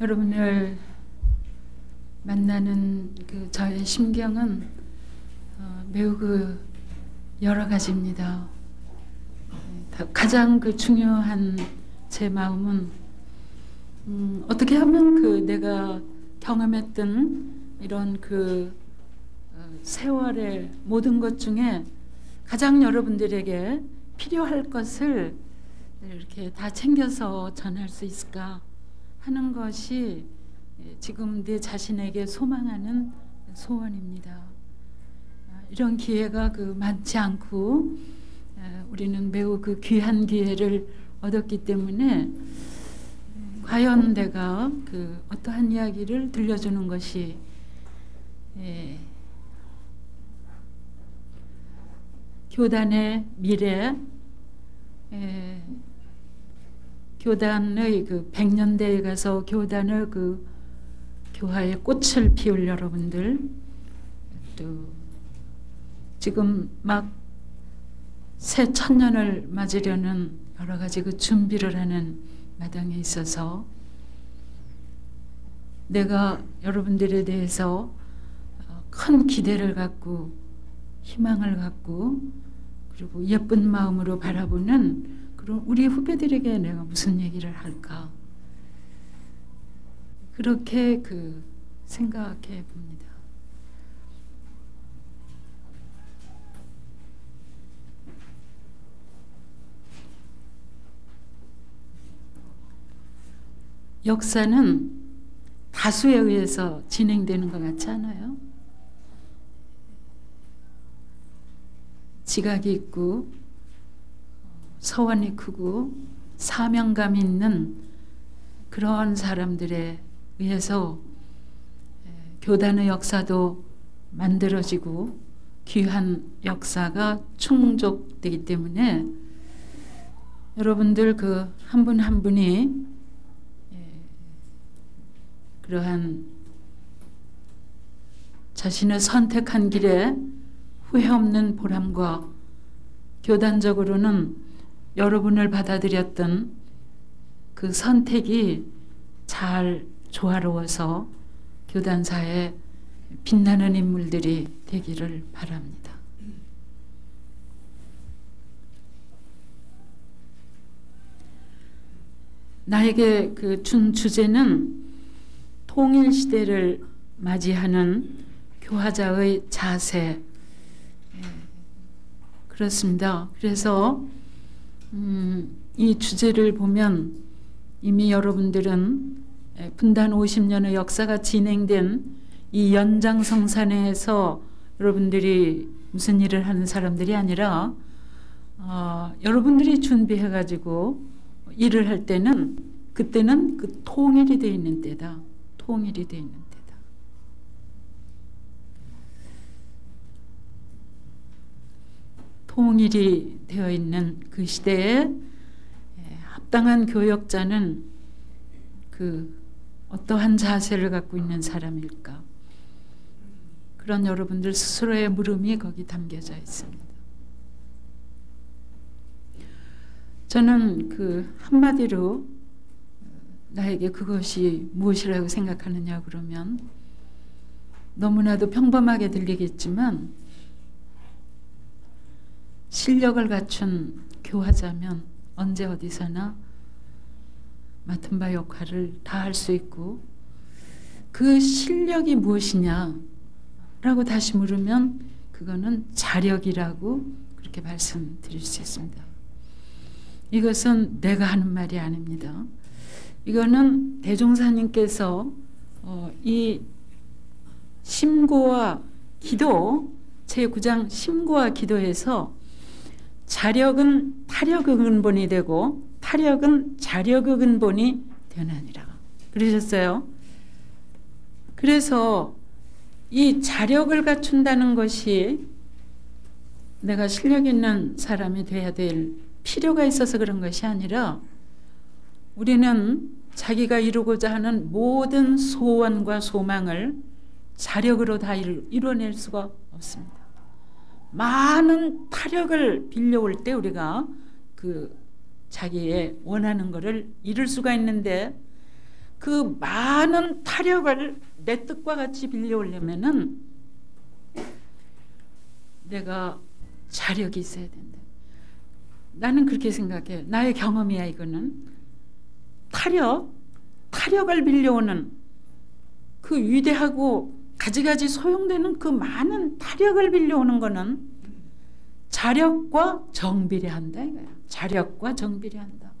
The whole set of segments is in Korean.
여러분을 만나는 저의 심경은 매우 여러 가지입니다. 가장 중요한 제 마음은 어떻게 하면 내가 경험했던 이런 세월의 모든 것 중에 가장 여러분들에게 필요할 것을 이렇게 다 챙겨서 전할 수 있을까 하는 것이 지금 내 자신에게 소망하는 소원입니다. 이런 기회가 많지 않고 우리는 매우 귀한 기회를 얻었기 때문에 과연 내가 어떠한 이야기를 들려주는 것이 교단의 미래, 교단의 100년대에 가서 교단의 교화의 꽃을 피울 여러분들, 또 지금 막 새 천년을 맞으려는 여러 가지 준비를 하는 마당에 있어서 내가 여러분들에 대해서 큰 기대를 갖고 희망을 갖고 그리고 예쁜 마음으로 바라보는 그런 우리 후배들에게 내가 무슨 얘기를 할까, 그렇게 생각해 봅니다. 역사는 다수에 의해서 진행되는 것 같지 않아요? 지각이 있고 서원이 크고 사명감이 있는 그런 사람들에 의해서 교단의 역사도 만들어지고 귀한 역사가 충족되기 때문에 여러분들 한 분 한 분이 그러한 자신의 선택한 길에 후회 없는 보람과 교단적으로는 여러분을 받아들였던 그 선택이 잘 조화로워서 교단사에 빛나는 인물들이 되기를 바랍니다. 나에게 준 주제는 통일시대를 맞이하는 교화자의 자세, 그렇습니다. 그래서 이 주제를 보면 이미 여러분들은 분단 50년의 역사가 진행된 이 연장성산에서 여러분들이 무슨 일을 하는 사람들이 아니라 여러분들이 준비해가지고 일을 할 때는 그때는 통일이 되어 있는 때다. 통일이 되어 있는 때다. 통일이 되어 있는 그 시대에 합당한 교역자는 어떠한 자세를 갖고 있는 사람일까? 그런 여러분들 스스로의 물음이 거기 담겨져 있습니다. 저는 한마디로 나에게 그것이 무엇이라고 생각하느냐 그러면 너무나도 평범하게 들리겠지만 실력을 갖춘 교화자면 언제 어디서나 맡은 바 역할을 다 할 수 있고, 그 실력이 무엇이냐라고 다시 물으면 그거는 자력이라고 그렇게 말씀드릴 수 있습니다. 이것은 내가 하는 말이 아닙니다. 이거는 대종사님께서 이 심고와 기도, 제9장 심고와 기도에서 자력은 타력의 근본이 되고 타력은 자력의 근본이 되나니라 그러셨어요. 그래서 이 자력을 갖춘다는 것이 내가 실력 있는 사람이 돼야 될 필요가 있어서 그런 것이 아니라 우리는 자기가 이루고자 하는 모든 소원과 소망을 자력으로 다 이뤄낼 수가 없습니다. 많은 타력을 빌려올 때 우리가 자기의 원하는 것을 이룰 수가 있는데 그 많은 타력을 내 뜻과 같이 빌려오려면은 내가 자력이 있어야 된다. 나는 그렇게 생각해. 나의 경험이야 이거는. 타력을 빌려오는 그 위대하고 가지가지 소용되는 그 많은 타력을 빌려오는 거는 자력과 정비례한다 이거야. 자력과 정비례한다.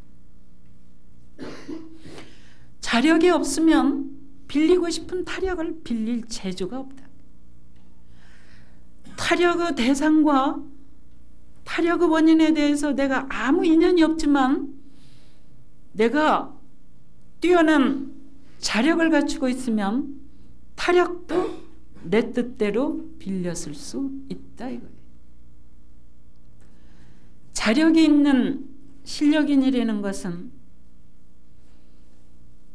자력이 없으면 빌리고 싶은 타력을 빌릴 재주가 없다. 타력의 대상과 타력의 원인에 대해서 내가 아무 인연이 없지만 내가 뛰어난 자력을 갖추고 있으면 타력도 내 뜻대로 빌렸을 수 있다 이거예요. 자력이 있는 실력인이라는 것은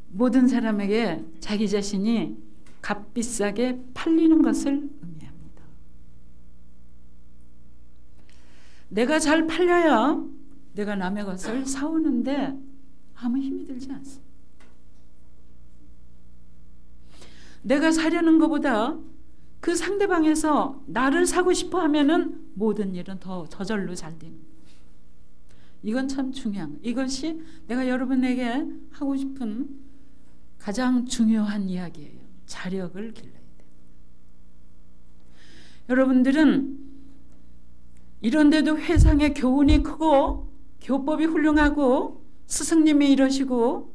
모든 사람에게 자기 자신이 값비싸게 팔리는 것을 의미합니다. 내가 잘 팔려야 내가 남의 것을 사오는데 아무 힘이 들지 않습니다. 내가 사려는 것보다 그 상대방에서 나를 사고 싶어 하면은 모든 일은 더 저절로 잘 되는 거예요. 이건 참 중요한 거예요. 이것이 내가 여러분에게 하고 싶은 가장 중요한 이야기예요. 자력을 길러야 돼요. 여러분들은 이런데도 회상의 교훈이 크고 교법이 훌륭하고 스승님이 이러시고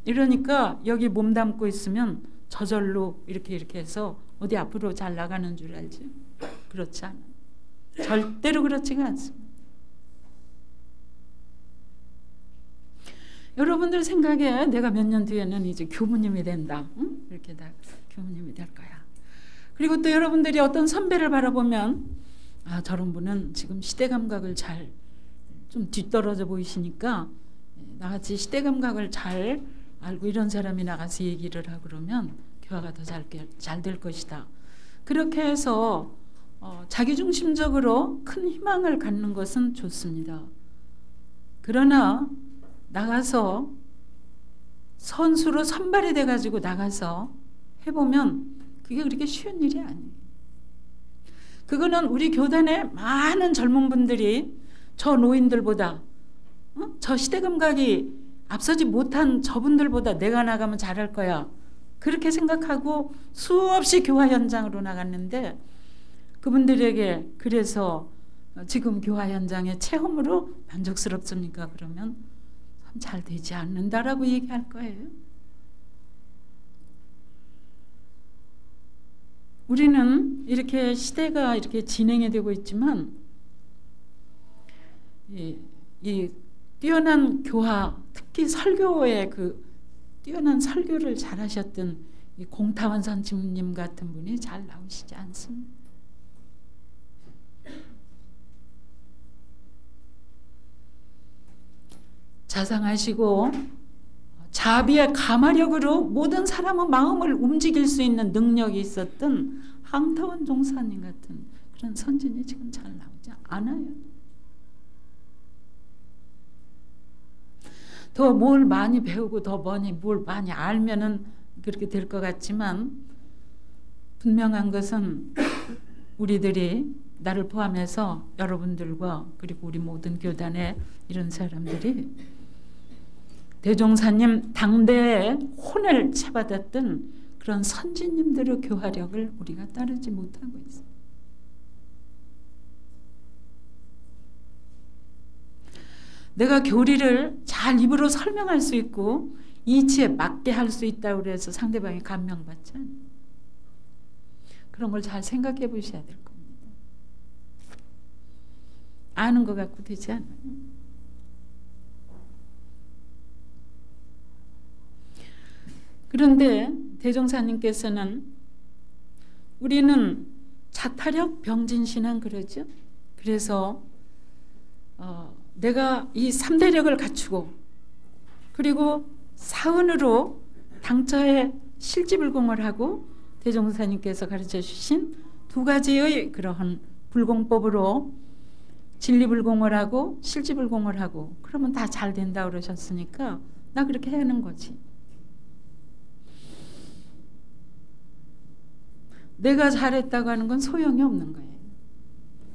이러니까 여기 몸담고 있으면 저절로 이렇게 해서 어디 앞으로 잘 나가는 줄 알지? 그렇지 않아요. 절대로 그렇지가 않습니다. 여러분들 생각에 내가 몇 년 뒤에는 이제 교무님이 된다. 응? 이렇게 다 교무님이 될 거야. 그리고 또 여러분들이 어떤 선배를 바라보면 아 저런 분은 지금 시대 감각을 잘 좀 뒤떨어져 보이시니까 나같이 시대 감각을 잘 알고 이런 사람이 나가서 얘기를 하고 그러면 교화가 더 잘 될 것이다. 그렇게 해서 자기중심적으로 큰 희망을 갖는 것은 좋습니다. 그러나 나가서 선수로 선발이 돼가지고 나가서 해보면 그게 그렇게 쉬운 일이 아니에요. 그거는 우리 교단의 많은 젊은 분들이 저 노인들보다 저 시대 감각이 앞서지 못한 저분들보다 내가 나가면 잘할 거야. 그렇게 생각하고 수없이 교화 현장으로 나갔는데 그분들에게 그래서 지금 교화 현장의 체험으로 만족스럽습니까? 그러면 참 잘 되지 않는다라고 얘기할 거예요. 우리는 이렇게 시대가 이렇게 진행이 되고 있지만 이 뛰어난 교화, 특히 설교의 그 뛰어난 설교를 잘하셨던 이 공타원 선생님 같은 분이 잘 나오시지 않습니다. 자상하시고 자비의 가마력으로 모든 사람의 마음을 움직일 수 있는 능력이 있었던 항타원 종사님 같은 그런 선진이 지금 잘 나오지 않아요. 더 뭘 많이 배우고 더 뭘 많이 알면은 그렇게 될 것 같지만 분명한 것은 우리들이 나를 포함해서 여러분들과 그리고 우리 모든 교단의 이런 사람들이 대종사님 당대에 혼을 채받았던 그런 선진님들의 교화력을 우리가 따르지 못하고 있습니다. 내가 교리를 잘 입으로 설명할 수 있고 이치에 맞게 할 수 있다고 해서 상대방이 감명받지 않아요. 그런 걸 잘 생각해 보셔야 될 겁니다. 아는 것 같고 되지 않아요. 그런데 대종사님께서는 우리는 자타력 병진신앙 그러죠. 그래서 내가 이 3대력을 갖추고 그리고 사은으로 당처에 실지불공을 하고 대종사님께서 가르쳐 주신 두 가지의 그러한 불공법으로 진리불공을 하고 실지불공을 하고 그러면 다 잘 된다 그러셨으니까 나 그렇게 하는 거지. 내가 잘했다고 하는 건 소용이 없는 거예요.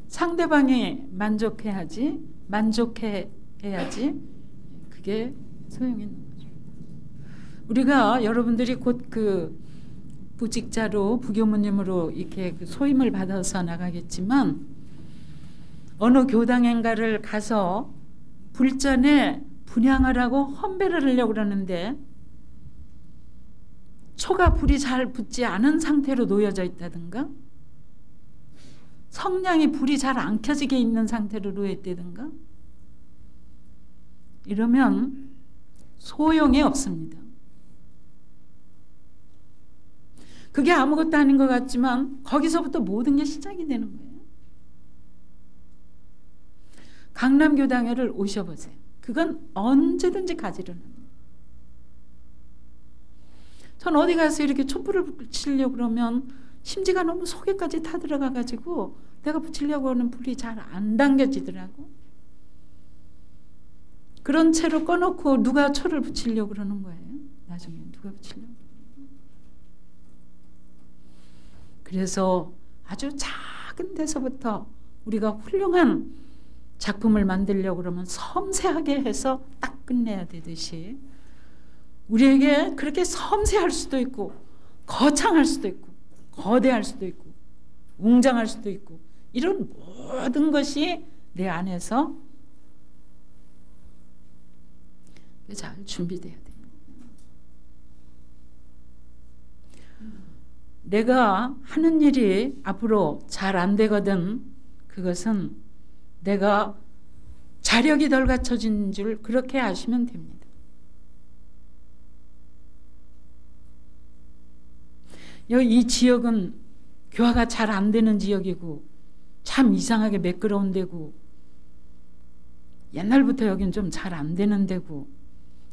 상대방이 만족해야지, 그게 소용이 있는 거죠. 우리가 여러분들이 곧 그 부직자로 부교무님으로 이렇게 그 소임을 받아서 나가겠지만 어느 교당행가를 가서 불전에 분향을 하고 헌배를 하려고 그러는데 초가 불이 잘 붙지 않은 상태로 놓여져 있다든가 성냥이 불이 잘 안 켜지게 있는 상태로 놓여 있다든가 이러면 소용이 없습니다. 그게 아무것도 아닌 것 같지만 거기서부터 모든 게 시작이 되는 거예요. 강남교당회를 오셔보세요. 그건 언제든지 가지런합니다. 전 어디 가서 이렇게 촛불을 붙이려고 그러면 심지가 너무 속에까지 타들어가 가지고 내가 붙이려고 하는 불이 잘 안 당겨지더라고. 그런 채로 꺼놓고 누가 초를 붙이려고 그러는 거예요. 나중에 누가 붙이려고. 그래서 아주 작은 데서부터 우리가 훌륭한 작품을 만들려고 그러면 섬세하게 해서 딱 끝내야 되듯이 우리에게 그렇게 섬세할 수도 있고 거창할 수도 있고 거대할 수도 있고 웅장할 수도 있고 이런 모든 것이 내 안에서 잘 준비돼야 돼요. 내가 하는 일이 앞으로 잘 안 되거든 그것은 내가 자력이 덜 갖춰진 줄 그렇게 아시면 됩니다. 이 지역은 교화가 잘 안 되는 지역이고 참 이상하게 매끄러운 데고 옛날부터 여긴 좀 잘 안 되는 데고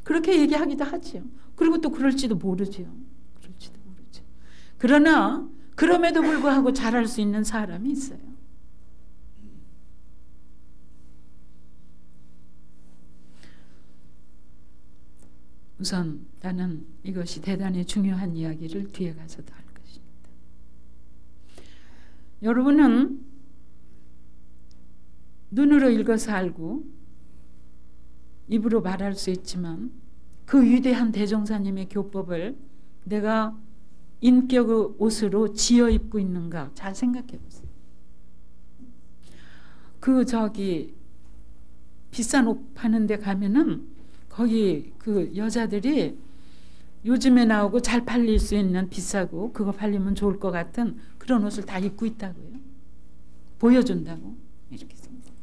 그렇게 얘기하기도 하죠. 그리고 또 그럴지도 모르죠. 그러나 그럼에도 불구하고 잘할 수 있는 사람이 있어요. 우선 나는 이것이 대단히 중요한 이야기를 뒤에 가서도 할 것입니다. 여러분은 눈으로 읽어서 알고 입으로 말할 수 있지만 그 위대한 대종사님의 교법을 내가 인격의 옷으로 지어 입고 있는가 잘 생각해 보세요. 그 비싼 옷 파는 데 가면은 거기 그 여자들이 요즘에 나오고 잘 팔릴 수 있는 비싸고 그거 팔리면 좋을 것 같은 그런 옷을 다 입고 있다고요. 보여준다고 이렇게 생각합니다.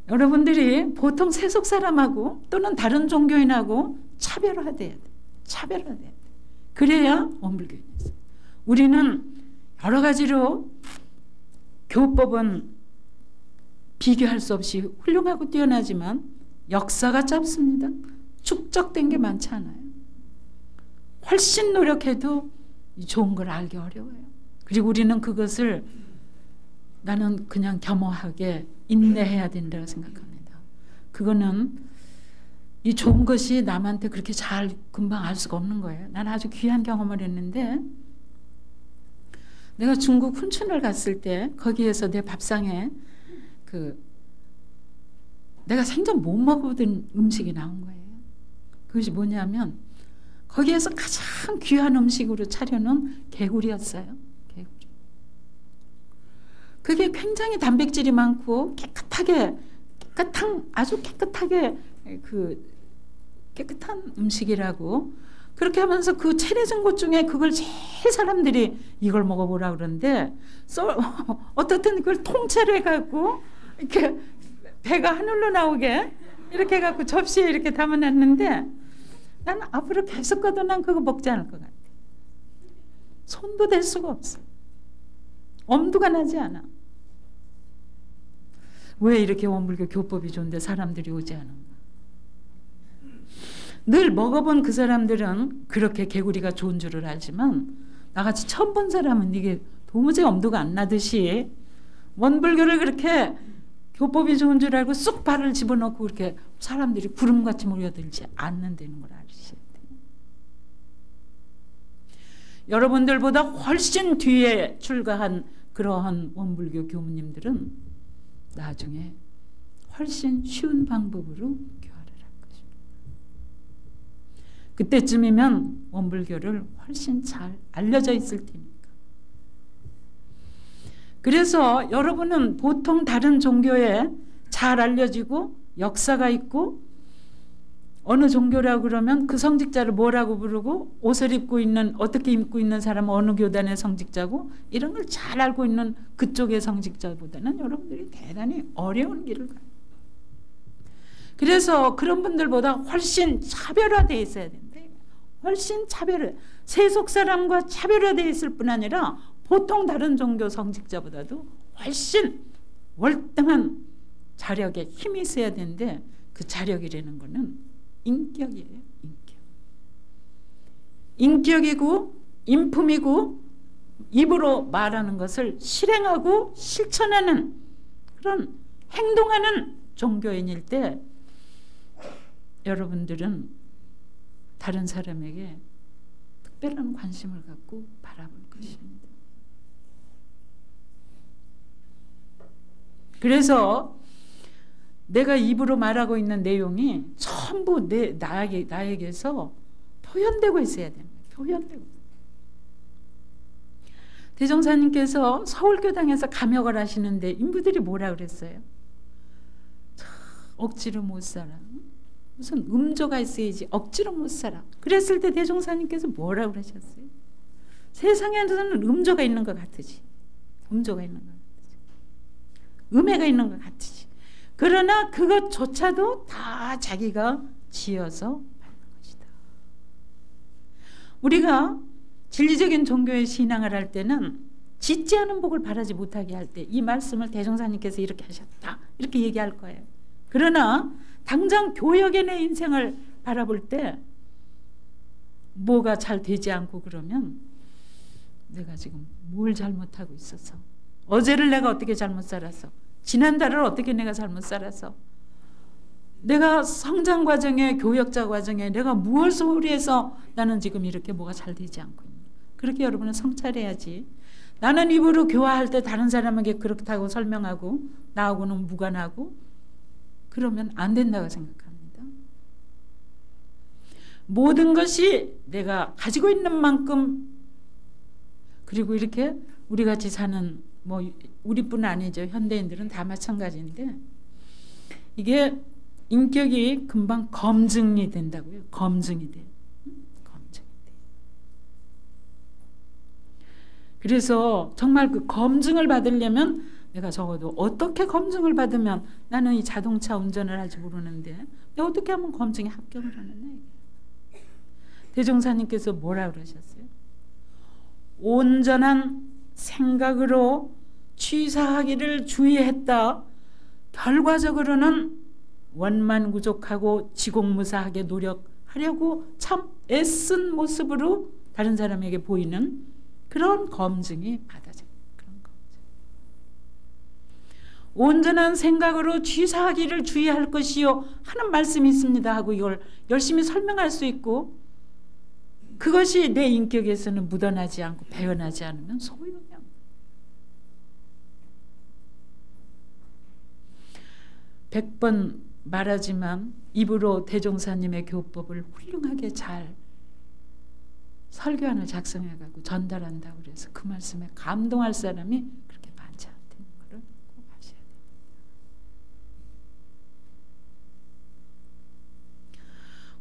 여러분들이 보통 세속 사람하고 또는 다른 종교인하고 차별화돼야 돼. 차별화돼야 돼. 그래야 원불교인이 있어요. 우리는 여러 가지로 교법은 비교할 수 없이 훌륭하고 뛰어나지만 역사가 짧습니다. 축적된 게 많지 않아요. 훨씬 노력해도 좋은 걸 알기 어려워요. 그리고 우리는 그것을 나는 그냥 겸허하게 인내해야 된다고 생각합니다. 그거는 이 좋은 것이 남한테 그렇게 잘 금방 알 수가 없는 거예요. 나는 아주 귀한 경험을 했는데 내가 중국 훈춘을 갔을 때 거기에서 내 밥상에 내가 생전 못 먹어보던 음식이 나온 거예요. 그것이 뭐냐면 거기에서 가장 귀한 음식으로 차려놓은 개구리였어요. 개구리. 그게 굉장히 단백질이 많고 아주 깨끗하게 깨끗한 음식이라고 그렇게 하면서 그 차려진 것 중에 그걸 제일 사람들이 이걸 먹어보라 그러는데 어떻든 그걸 통째로 해갖고 이렇게 배가 하늘로 나오게 이렇게 해갖고 접시에 이렇게 담아놨는데 나는 앞으로 계속 가도 난 그거 먹지 않을 것 같아. 손도 댈 수가 없어. 엄두가 나지 않아. 왜 이렇게 원불교 교법이 좋은데 사람들이 오지 않은가? 늘 먹어본 그 사람들은 그렇게 개구리가 좋은 줄을 알지만 나같이 처음 본 사람은 이게 도무지 엄두가 안 나듯이 원불교를 그렇게 교법이 좋은 줄 알고 쑥 발을 집어넣고 그렇게 사람들이 구름같이 몰려들지 않는다는 걸 아시셔야 돼요. 여러분들보다 훨씬 뒤에 출가한 그러한 원불교 교무님들은 나중에 훨씬 쉬운 방법으로 교화를 할 것입니다. 그때쯤이면 원불교를 훨씬 잘 알려져 있을 테니까. 그래서 여러분은 보통 다른 종교에 잘 알려지고 역사가 있고 어느 종교라고 그러면 그 성직자를 뭐라고 부르고 옷을 입고 있는 어떻게 입고 있는 사람은 어느 교단의 성직자고 이런 걸 잘 알고 있는 그쪽의 성직자보다는 여러분들이 대단히 어려운 길을 가요. 그래서 그런 분들보다 훨씬 차별화되어 있어야 된다. 훨씬 차별화, 세속 사람과 차별화되어 있을 뿐 아니라 보통 다른 종교 성직자보다도 훨씬 월등한 자력에 힘이 있어야 되는데 그 자력이라는 거는 인격이에요. 인격이고 인품이고 입으로 말하는 것을 실행하고 실천하는 그런 행동하는 종교인일 때 여러분들은 다른 사람에게 특별한 관심을 갖고 바라볼 것입니다. 그래서 내가 입으로 말하고 있는 내용이 전부 나에게서 표현되고 있어야 됩니다. 표현되고. 대종사님께서 서울교당에서 감역을 하시는데 인부들이 뭐라 그랬어요? 억지로 못 살아. 무슨 음조가 있어야지 억지로 못 살아. 그랬을 때 대종사님께서 뭐라 그러셨어요? 세상에는 음조가 있는 것 같으지. 음조가 있는 것 같으지. 음해가 있는 것 같으지. 그러나 그것조차도 다 자기가 지어서 받는 것이다. 우리가 진리적인 종교의 신앙을 할 때는 짓지 않은 복을 바라지 못하게 할 때 이 말씀을 대종사님께서 이렇게 하셨다. 이렇게 얘기할 거예요. 그러나 당장 교역의 내 인생을 바라볼 때 뭐가 잘 되지 않고 그러면 내가 지금 뭘 잘못하고 있어서 어제를 내가 어떻게 잘못 살아서 지난달을 어떻게 내가 잘못 살아서 내가 성장 과정에 교역자 과정에 내가 무엇을 소홀히해서 나는 지금 이렇게 뭐가 잘 되지 않고 있는 그렇게 여러분은 성찰해야지. 나는 입으로 교화할 때 다른 사람에게 그렇다고 설명하고 나하고는 무관하고 그러면 안 된다고 생각합니다. 모든 것이 내가 가지고 있는 만큼 그리고 이렇게 우리 같이 사는 뭐 우리뿐 아니죠. 현대인들은 다 마찬가지인데 이게 인격이 금방 검증이 된다고요. 검증이 돼. 검증이 돼. 그래서 정말 그 검증을 받으려면 내가 적어도 어떻게 검증을 받으면 나는 이 자동차 운전을 할지 모르는데 내가 어떻게 하면 검증에 합격을 하느냐. 대종사님께서 뭐라 그러셨어요? 온전한 생각으로 취사하기를 주의했다. 결과적으로는 원만구족하고 지공무사하게 노력하려고 참 애쓴 모습으로 다른 사람에게 보이는 그런 검증이 받아져요. 그런 검증. 온전한 생각으로 취사하기를 주의할 것이요 하는 말씀이 있습니다 하고 이걸 열심히 설명할 수 있고 그것이 내 인격에서는 묻어나지 않고 배어나지 않으면 소용이 없는 100번 말하지만 입으로 대종사님의 교법을 훌륭하게 잘 설교안을 작성해가지고 전달한다고 그래서 그 말씀에 감동할 사람이 그렇게 많지 않다는 것을 꼭 아셔야 됩니다.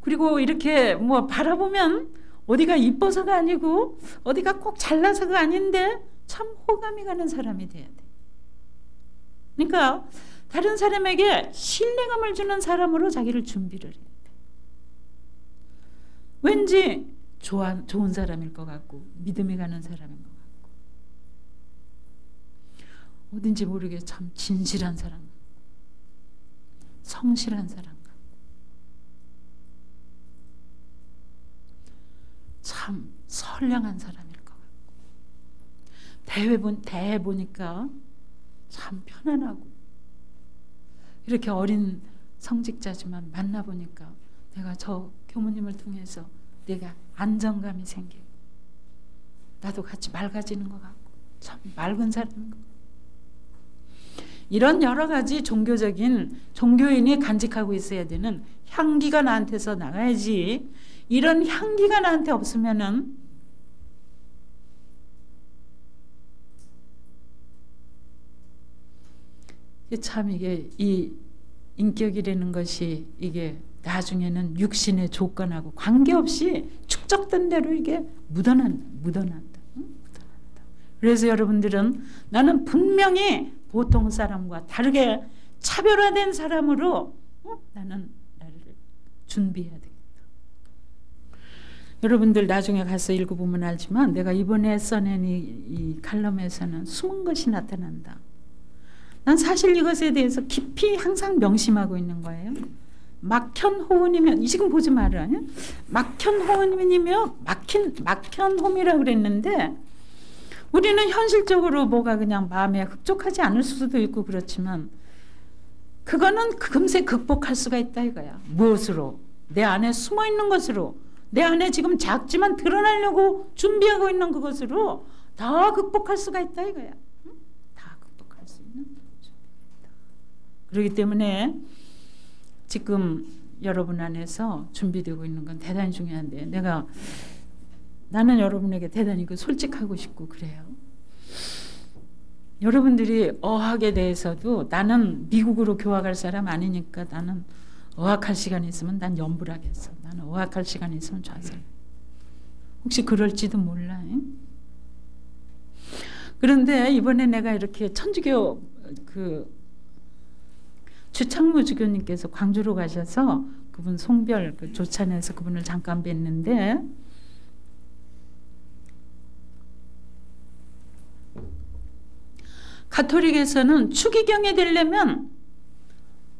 그리고 이렇게 뭐 바라보면 어디가 이뻐서가 아니고 어디가 꼭 잘나서가 아닌데 참 호감이 가는 사람이 돼야 돼. 그러니까 다른 사람에게 신뢰감을 주는 사람으로 자기를 준비를 해야 돼. 왠지 좋은 사람일 것 같고 믿음이 가는 사람인 것 같고 어딘지 모르게 참 진실한 사람 같고 성실한 사람 같고 참 선량한 사람일 것 같고 대해 보니까 참 편안하고 이렇게 어린 성직자지만 만나보니까 내가 저 교무님을 통해서 내가 안정감이 생기고 나도 같이 맑아지는 것 같고 참 맑은 사람인 것 같고. 이런 여러 가지 종교인이 간직하고 있어야 되는 향기가 나한테서 나가야지. 이런 향기가 나한테 없으면은 참 이게 이 인격이라는 것이 이게 나중에는 육신의 조건하고 관계없이 축적된 대로 이게 묻어난다. 그래서 여러분들은 나는 분명히 보통 사람과 다르게 차별화된 사람으로 나는 나를 준비해야 되겠다. 여러분들 나중에 가서 읽어보면 알지만 내가 이번에 써낸 이 칼럼에서는 숨은 것이 나타난다. 난 사실 이것에 대해서 깊이 항상 명심하고 있는 거예요. 막현호운이면 지금 보지 마라. 막현호운이며 막현홈이라고 그랬는데 우리는 현실적으로 뭐가 그냥 마음에 흡족하지 않을 수도 있고 그렇지만 그거는 금세 극복할 수가 있다 이거야. 무엇으로? 내 안에 숨어 있는 것으로, 내 안에 지금 작지만 드러나려고 준비하고 있는 그것으로 다 극복할 수가 있다 이거야. 다 극복할 수 있는 준비가. 그렇기 때문에 지금 여러분 안에서 준비되고 있는 건 대단히 중요한데 나는 여러분에게 대단히 솔직하고 싶고 그래요. 여러분들이 어학에 대해서도 나는 미국으로 교학할 사람 아니니까 나는 어학할 시간이 있으면 난 연불하겠어. 나는 어학할 시간이 있으면 좌선. 혹시 그럴지도 몰라. 그런데 이번에 내가 이렇게 천주교 주창무 주교님께서 광주로 가셔서 그분 송별 조찬에서 그분을 잠깐 뵀는데 가톨릭에서는 추기경에 되려면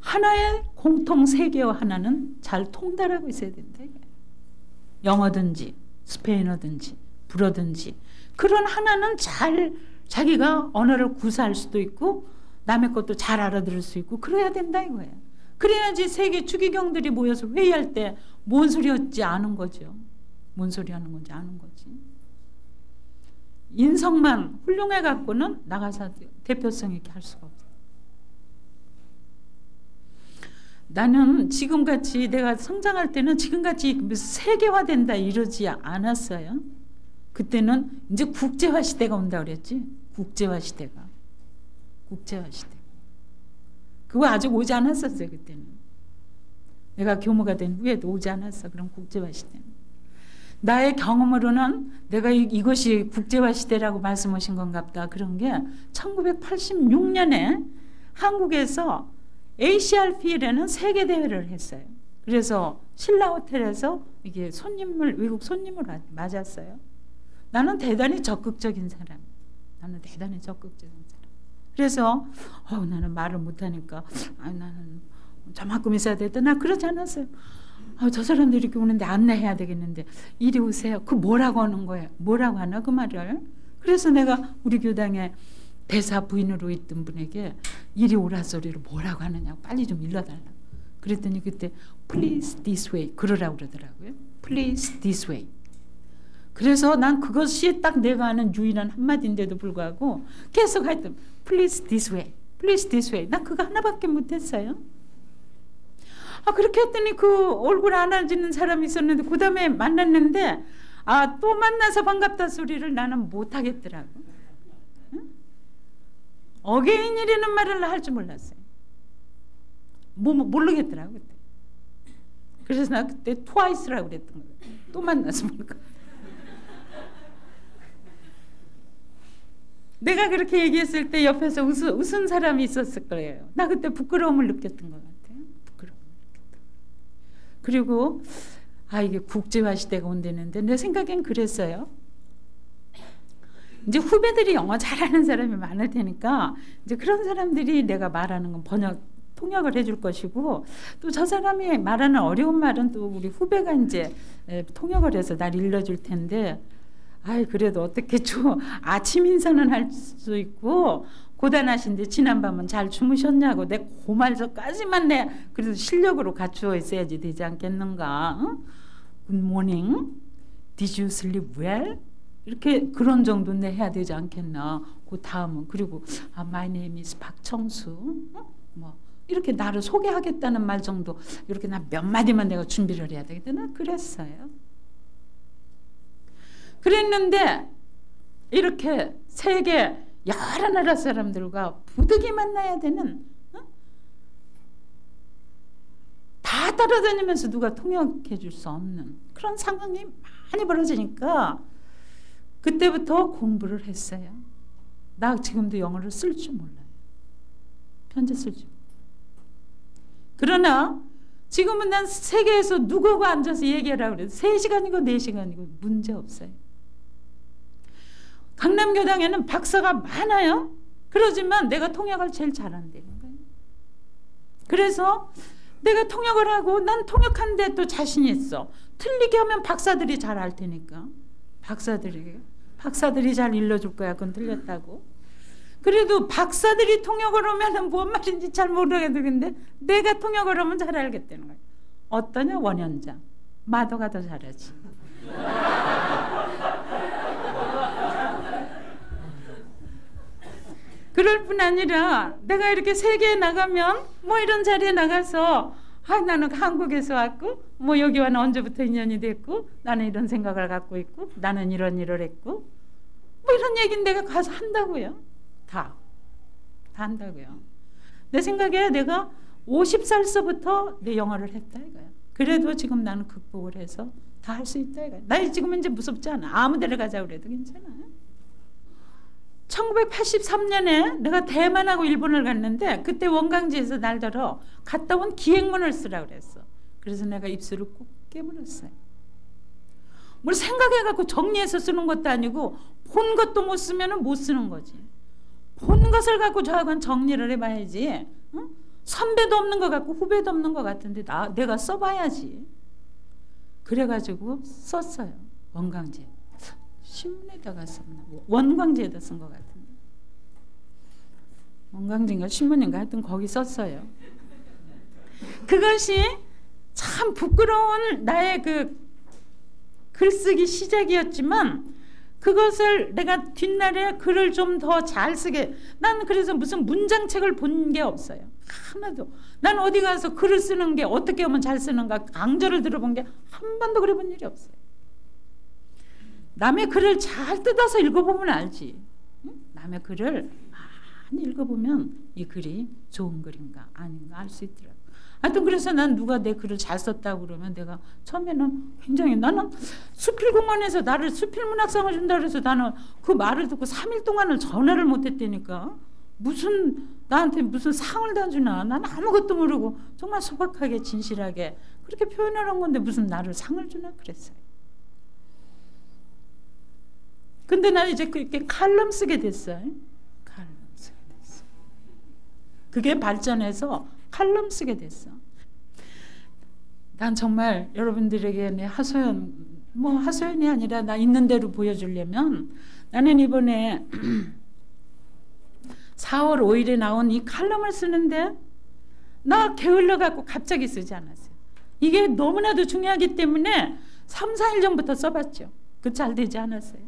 하나의 공통 세계어 하나는 잘 통달하고 있어야 된다. 영어든지 스페인어든지 불어든지 그런 하나는 잘 자기가 언어를 구사할 수도 있고 남의 것도 잘 알아들을 수 있고 그래야 된다 이거예요. 그래야지 세계 추기경들이 모여서 회의할 때 뭔 소리였지 아는 거죠. 뭔 소리 하는 건지 아는 거지. 인성만 훌륭해 갖고는 나가서 대표성 있게 할 수가 없어요. 나는 지금같이 내가 성장할 때는 지금같이 세계화된다 이러지 않았어요. 그때는 이제 국제화 시대가 온다 그랬지. 국제화 시대. 그거 아직 오지 않았었어요. 그때는. 내가 교무가 된 후에도 오지 않았어. 그럼 국제화 시대는. 나의 경험으로는 내가 이것이 국제화 시대라고 말씀하신 건가 보다. 그런 게 1986년에 한국에서 ACRP라는 세계대회를 했어요. 그래서 신라 호텔에서 이게 외국 손님을 맞았어요. 나는 대단히 적극적인 사람. 그래서 나는 말을 못하니까 나는 저만큼 있어야 되겠다. 나 그러지 않았어요. 저 사람들이 이렇게 오는데 안내해야 되겠는데 이리 오세요. 그 뭐라고 하는 거예요? 뭐라고 하나 그 말을. 그래서 내가 우리 교당에 대사 부인으로 있던 분에게 이리 오라 소리로 뭐라고 하느냐고 빨리 좀 일러달라. 그랬더니 그때 please this way 그러라고 그러더라고요. please this way. 그래서 난 그것이 딱 내가 아는 유일한 한마디인데도 불구하고 계속 하여튼 please this way, please this way. 난 그거 하나밖에 못했어요. 그렇게 했더니 그 얼굴 안 알지는 사람이 있었는데 그 다음에 만났는데 또 만나서 반갑다 소리를 나는 못하겠더라고. 응? 어게인이라는 말을 할 줄 몰랐어요. 모르겠더라고 그때. 그래서 나 그때 twice라고 그랬던 거예요. 또 만나서 뭔가. 내가 그렇게 얘기했을 때 옆에서 웃은 사람이 있었을 거예요. 나 그때 부끄러움을 느꼈던 것 같아요. 그리고 이게 국제화 시대가 온다는데 내 생각엔 그랬어요. 이제 후배들이 영어 잘하는 사람이 많을 테니까 이제 그런 사람들이 내가 말하는 건 통역을 해줄 것이고 또 저 사람이 말하는 어려운 말은 또 우리 후배가 이제 통역을 해서 날 일러줄 텐데 그래도 어떻게 좀 아침 인사는 할 수 있고 고단하신데 지난밤은 잘 주무셨냐고 내 그 말까지만 그래도 실력으로 갖추어 있어야지 되지 않겠는가. Good morning. Did you sleep well? 이렇게 그런 정도는 해야 되지 않겠나. 그 다음은 그리고 My name is 박청수 뭐 이렇게 나를 소개하겠다는 말 정도 이렇게 나 몇 마디만 내가 준비를 해야 되겠다. 나 그랬어요. 그랬는데 이렇게 세계 여러 나라 사람들과 부득이 만나야 되는 다 따라다니면서 누가 통역해 줄 수 없는 그런 상황이 많이 벌어지니까 그때부터 공부를 했어요. 나 지금도 영어를 쓸 줄 몰라요. 편지 쓸 줄. 그러나 지금은 난 세계에서 누구하고 앉아서 얘기하라고 그래도 3시간이고 4시간이고 문제 없어요. 강남교당에는 박사가 많아요. 그러지만 내가 통역을 제일 잘한다는 거예요. 그래서 내가 통역을 하고 난 통역하는데 또 자신이 있어. 틀리게 하면 박사들이 잘 알 테니까. 박사들이 잘 일러줄 거야. 그건 틀렸다고. 그래도 박사들이 통역을 하면 뭔 말인지 잘 모르겠는데 내가 통역을 하면 잘 알겠다는 거예요. 어떠냐 원현장. 마더가 더 잘하지. 그럴 뿐 아니라 내가 이렇게 세계에 나가면 뭐 이런 자리에 나가서 나는 한국에서 왔고 뭐 여기와는 언제부터 인연이 됐고 나는 이런 생각을 갖고 있고 나는 이런 일을 했고 뭐 이런 얘기는 내가 가서 한다고요. 다 한다고요. 내 생각에 내가 50살서부터 내 영어를 했다 이거야. 그래도 지금 나는 극복을 해서 다 할 수 있다 이거야. 나 지금은 이제 무섭지 않아. 아무 데를 가자고 그래도 괜찮아. 1983년에 내가 대만하고 일본을 갔는데 그때 원광지에서 날더러 갔다 온 기행문을 쓰라고 그랬어. 그래서 내가 입술을 꼭 깨물었어요. 뭘 생각해갖고 정리해서 쓰는 것도 아니고 본 것도 못 쓰면 못 쓰는 거지. 본 것을 갖고 저하고는 정리를 해봐야지. 응? 선배도 없는 것 같고 후배도 없는 것 같은데 내가 써봐야지. 그래가지고 썼어요. 원광지. 신문에다가 썼나? 원광지에다 쓴 것 같은데. 원광지인가 신문인가 하여튼 거기 썼어요. 그것이 참 부끄러운 나의 그 글쓰기 시작이었지만 그것을 내가 뒷날에 글을 좀 더 잘 쓰게 난 그래서 무슨 문장책을 본 게 없어요. 하나도. 난 어디 가서 글을 쓰는 게 어떻게 하면 잘 쓰는가 강좌를 들어본 게 한 번도 그래 본 일이 없어요. 남의 글을 잘 뜯어서 읽어보면 알지. 응? 남의 글을 많이 읽어보면 이 글이 좋은 글인가 아닌가 알 수 있더라고. 하여튼 그래서 난 누가 내 글을 잘 썼다고 그러면 내가 처음에는 굉장히 나는 수필공원에서 나를 수필문학상을 준다 그래서 나는 그 말을 듣고 3일 동안을 전화를 못했다니까. 나한테 무슨 상을 다 주나. 난 아무것도 모르고 정말 소박하게 진실하게 그렇게 표현을 한 건데 무슨 나를 상을 주나 그랬어요. 근데 난 이제 그렇게 칼럼 쓰게 됐어요. 칼럼 쓰게 됐어. 그게 발전해서 칼럼 쓰게 됐어. 난 정말 여러분들에게 내 하소연이 아니라 나 있는 대로 보여주려면 나는 이번에 4월 5일에 나온 이 칼럼을 쓰는데 나 게을러갖고 갑자기 쓰지 않았어요. 이게 너무나도 중요하기 때문에 3, 4일 전부터 써봤죠. 그 잘 되지 않았어요.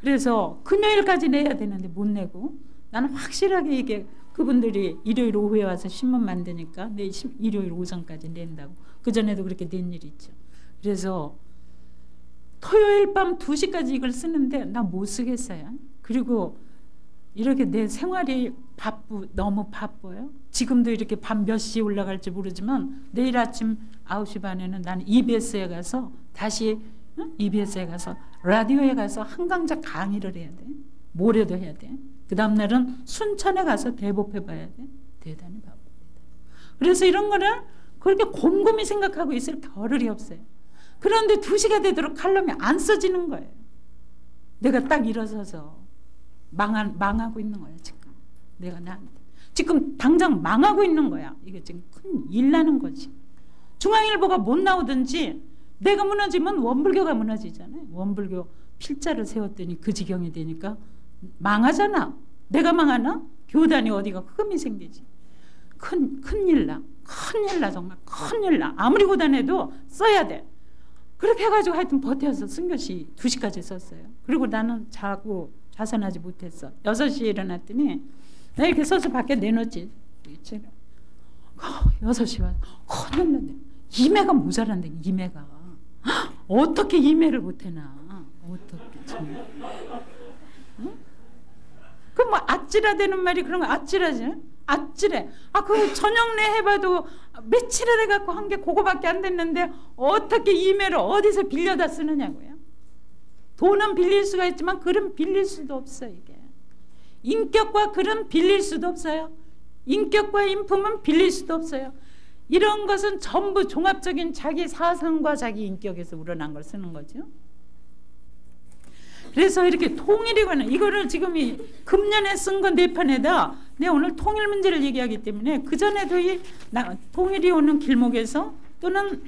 그래서 금요일까지 내야 되는데 못 내고 나는 확실하게 이게 그분들이 일요일 오후에 와서 신문 만드니까 내일 일요일 오전까지 낸다고. 그전에도 그렇게 낸 일이 있죠. 그래서 토요일 밤 2시까지 이걸 쓰는데 나 못 쓰겠어요. 그리고 이렇게 내 생활이 너무 바빠요. 지금도 이렇게 밤 몇 시에 올라갈지 모르지만 내일 아침 9시 반에는 나는 EBS에 가서 다시 EBS에 가서 라디오에 가서 한강자 강의를 해야 돼. 모레도 해야 돼. 그 다음날은 순천에 가서 대법해봐야 돼. 대단히 바쁩니다. 그래서 이런 거를 그렇게 곰곰이 생각하고 있을 겨를이 없어요. 그런데 2시가 되도록 칼럼이 안 써지는 거예요. 내가 딱 일어서서 망하고 있는 거야 지금. 내가 나한테 지금 당장 망하고 있는 거야. 이게 지금 큰 일 나는 거지. 중앙일보가 못 나오든지 내가 무너지면 원불교가 무너지잖아요. 원불교 필자를 세웠더니 그 지경이 되니까 망하잖아. 내가 망하나? 교단이 어디가 흠이 생기지. 큰일 나. 큰일 나. 정말 큰일 나. 아무리 고단해도 써야 돼. 그렇게 해가지고 하여튼 버텨서 쓴 것이 2시까지 썼어요. 그리고 나는 자고 자선하지 못했어. 6시에 일어났더니 나 이렇게 써서 밖에 내놓지. 6시 와서 큰일 났네. 이매가 모자란데 이매가. 어떻게 이매를 못해나. 어떻게 정말. 응? 그 뭐 아찔하다는 말이 그런 거 아찔하지? 아찔해. 그거 저녁 내 해봐도 며칠을 해갖고 한 게 그거밖에 안 됐는데 어떻게 이메일을 어디서 빌려다 쓰느냐고요. 돈은 빌릴 수가 있지만 글은 빌릴 수도 없어. 이게 인격과 글은 빌릴 수도 없어요. 인격과 인품은 빌릴 수도 없어요. 이런 것은 전부 종합적인 자기 사상과 자기 인격에서 우러난 걸 쓰는 거죠. 그래서 이렇게 통일에 관한 이거를 지금 이 금년에 쓴 거 4편에다 내가 오늘 통일 문제를 얘기하기 때문에 그전에도 이 통일이 오는 길목에서 또는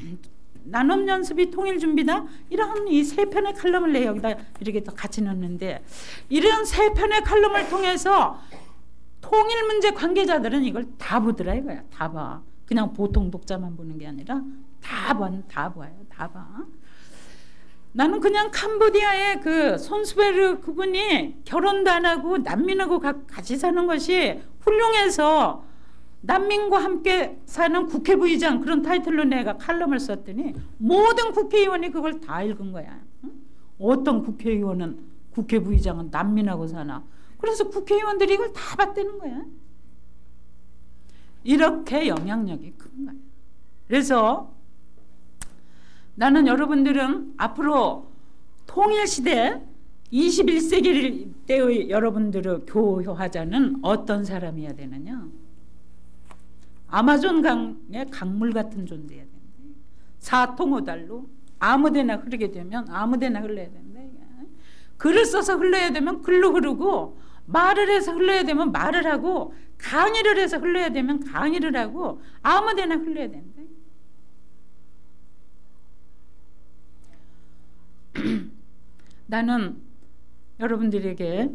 나눔 연습이 통일 준비다 이런 이 3편의 칼럼을 내 여기다 이렇게 또 같이 넣는데 이런 3편의 칼럼을 통해서 통일 문제 관계자들은 이걸 다 보더라 이거야. 다 봐. 그냥 보통 독자만 보는 게 아니라 다 봐요. 다 봐. 나는 그냥 캄보디아의 그 손수베르 그분이 결혼도 안 하고 난민하고 같이 사는 것이 훌륭해서 난민과 함께 사는 국회부의장 그런 타이틀로 내가 칼럼을 썼더니 모든 국회의원이 그걸 다 읽은 거야. 응? 어떤 국회의원은 국회부의장은 난민하고 사나. 그래서 국회의원들이 이걸 다 봤다는 거야. 이렇게 영향력이 큰 거야. 그래서 나는 여러분들은 앞으로 통일시대 21세기 때의 여러분들의 교화자는 어떤 사람이어야 되느냐. 아마존 강의 강물 같은 존재여야 된다. 사통오달로 아무데나 흐르게 되면 아무데나 흘러야 된다. 글을 써서 흘러야 되면 글로 흐르고 말을 해서 흘러야 되면 말을 하고 강의를 해서 흘러야 되면 강의를 하고 아무데나 흘러야 된다. 나는 여러분들에게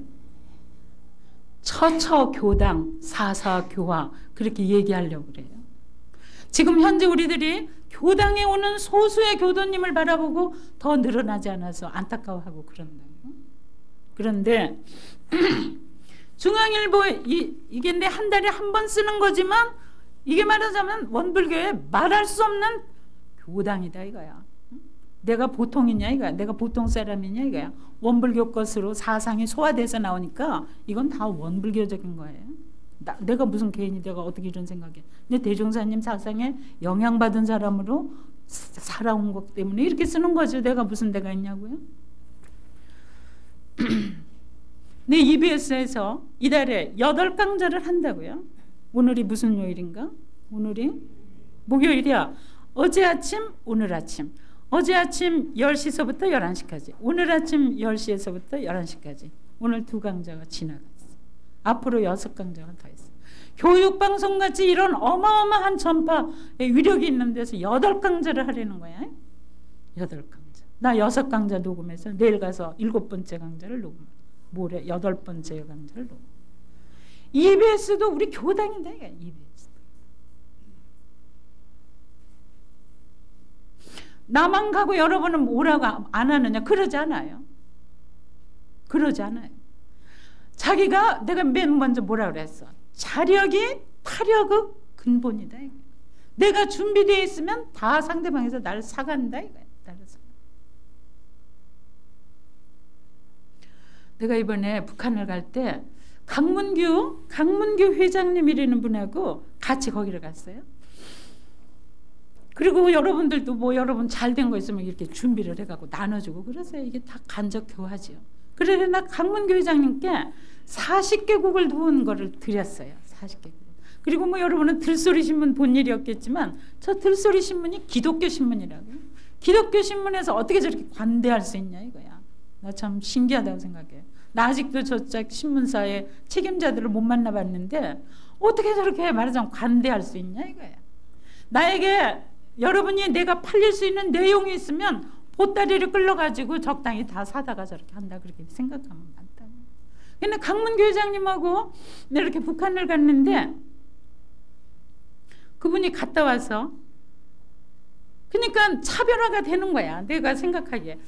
처처교당 사사교화 그렇게 얘기하려고 그래요. 지금 현재 우리들이 교당에 오는 소수의 교도님을 바라보고 더 늘어나지 않아서 안타까워하고 그런다. 그런데 중앙일보 이게 내 한 달에 한 번 쓰는 거지만 이게 말하자면 원불교의 말할 수 없는 교당이다 이거야. 내가 보통이냐 이거야. 내가 보통 사람이냐 이거야. 원불교 것으로 사상이 소화돼서 나오니까 이건 다 원불교적인 거예요. 내가 무슨 개인이 내가 어떻게 이런 생각해. 근데 대종사님 사상에 영향받은 사람으로 살아온 것 때문에 이렇게 쓰는 거죠. 내가 무슨 데가 있냐고요. 네, EBS에서 이달에 8강좌를 한다고요. 오늘이 무슨 요일인가? 오늘이 목요일이야. 어제 아침, 오늘 아침. 어제 아침 10시서부터 11시까지. 오늘 아침 10시에서부터 11시까지. 오늘 2강좌가 지나갔어. 앞으로 6강좌가 더 있어. 교육방송같이 이런 어마어마한 전파의 위력이 있는 데서 8강좌를 하려는 거야. 8강좌. 나 6강좌 녹음해서 내일 가서 7번째 강좌를 녹음해. 모레 8번째 강좌를 녹음. EBS도 우리 교당인데 EBS. 나만 가고 여러분은 뭐라고 안 하느냐? 그러지 않아요. 그러지 않아요. 자기가 내가 맨 먼저 뭐라 그랬어? 자력이 타력의 근본이다. 내가 준비되어 있으면 다 상대방에서 나를 사간다. 내가 이번에 북한을 갈 때 강문규 회장님이라는 분하고 같이 거기를 갔어요. 그리고 여러분들도 뭐 여러분 잘된 거 있으면 이렇게 준비를 해갖고 나눠주고 그러세요. 이게 다 간접 교화지요. 그래서 나 강문규 회장님께 40개국을 도운 거를 드렸어요. 40개국. 그리고 뭐 여러분은 들소리 신문 본 일이 없겠지만 저 들소리 신문이 기독교 신문이라고요. 기독교 신문에서 어떻게 저렇게 관대할 수 있냐 이거야. 나 참 신기하다고 생각해. 나 아직도 저쪽 신문사의 책임자들을 못 만나봤는데 어떻게 저렇게 말하자면 관대할 수 있냐 이거야. 나에게 여러분이 내가 팔릴 수 있는 내용이 있으면 보따리를 끌러가지고 적당히 다 사다가 저렇게 한다 그렇게 생각하면 많다. 근데 강문교 회장님하고 이렇게 북한을 갔는데 그분이 갔다 와서 그러니까 차별화가 되는 거야. 내가 생각하기에.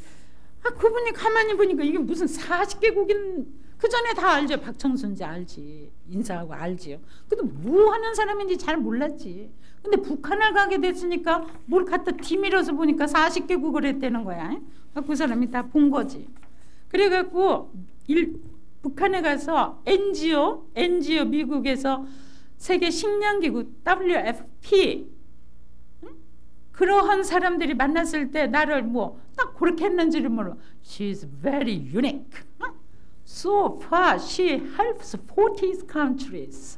그분이 가만히 보니까 이게 무슨 40개국인, 그 전에 다 알죠. 박청순지 알지. 인사하고 알지요. 근데 뭐 하는 사람인지 잘 몰랐지. 근데 북한을 가게 됐으니까 뭘 갖다 뒤밀어서 보니까 40개국을 했다는 거야. 그 사람이 다 본 거지. 그래갖고 북한에 가서 NGO 미국에서 세계 식량기구 WFP 그러한 사람들이 만났을 때 나를 뭐 딱 그렇게 했는지를 몰라. She's very unique. So far she helps 40 countries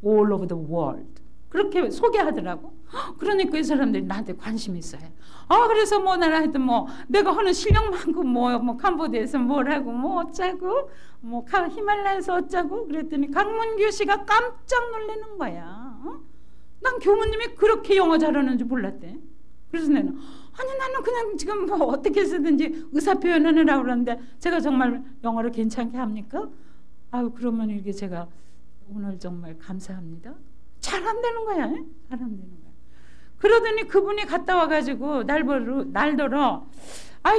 all over the world. 그렇게 소개하더라고. 그러니까 이 사람들이 나한테 관심이 있어요. 그래서 뭐 나라 하여튼 뭐 내가 하는 실력만큼 뭐 캄보디아에서 뭘 하고 뭐 어쩌고 뭐 히말라야에서 어쩌고 그랬더니 강문규 씨가 깜짝 놀라는 거야. 난 교무님이 그렇게 영어 잘하는 줄 몰랐대. 그래서 나는 그냥 지금 뭐 어떻게 해서든지 의사 표현을 하라고 그러는데 제가 정말 영어를 괜찮게 합니까? 그러면 이게 제가 오늘 정말 감사합니다. 잘한다는 거야. 잘한다는 거야. 그러더니 그분이 갔다 와가지고 날더러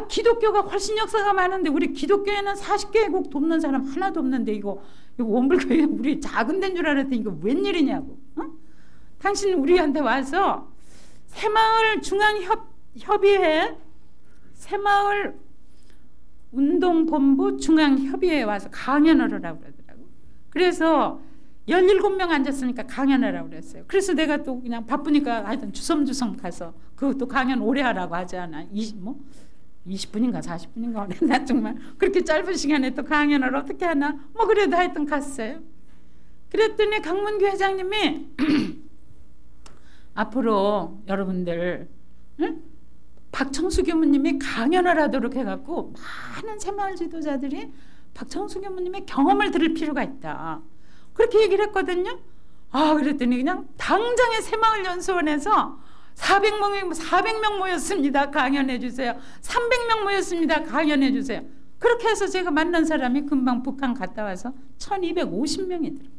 기독교가 훨씬 역사가 많은데 우리 기독교에는 40개국 돕는 사람 하나도 없는데 이거 원불교회 우리 작은 데인 줄 알았더니 이거 웬일이냐고. 당신 우리한테 와서 새마을 중앙협의회 새마을 운동본부 중앙협의회에 와서 강연을 하라고 그러더라고. 그래서 17명 앉았으니까 강연을 하라고 그랬어요. 그래서 내가 또 그냥 바쁘니까 하여튼 주섬주섬 가서 그것도 강연 오래 하라고 하지 않아. 20분인가 40분인가 나 정말 그렇게 짧은 시간에 또 강연을 어떻게 하나 뭐 그래도 하여튼 갔어요. 그랬더니 강문규 회장님이 앞으로 여러분들 박청수 교무님이 강연을 하도록 해갖고 많은 새마을 지도자들이 박청수 교무님의 경험을 들을 필요가 있다. 그렇게 얘기를 했거든요. 그랬더니 그냥 당장에 새마을연수원에서 400명 모였습니다. 강연해 주세요. 300명 모였습니다. 강연해 주세요. 그렇게 해서 제가 만난 사람이 금방 북한 갔다 와서 1250명이더라고요.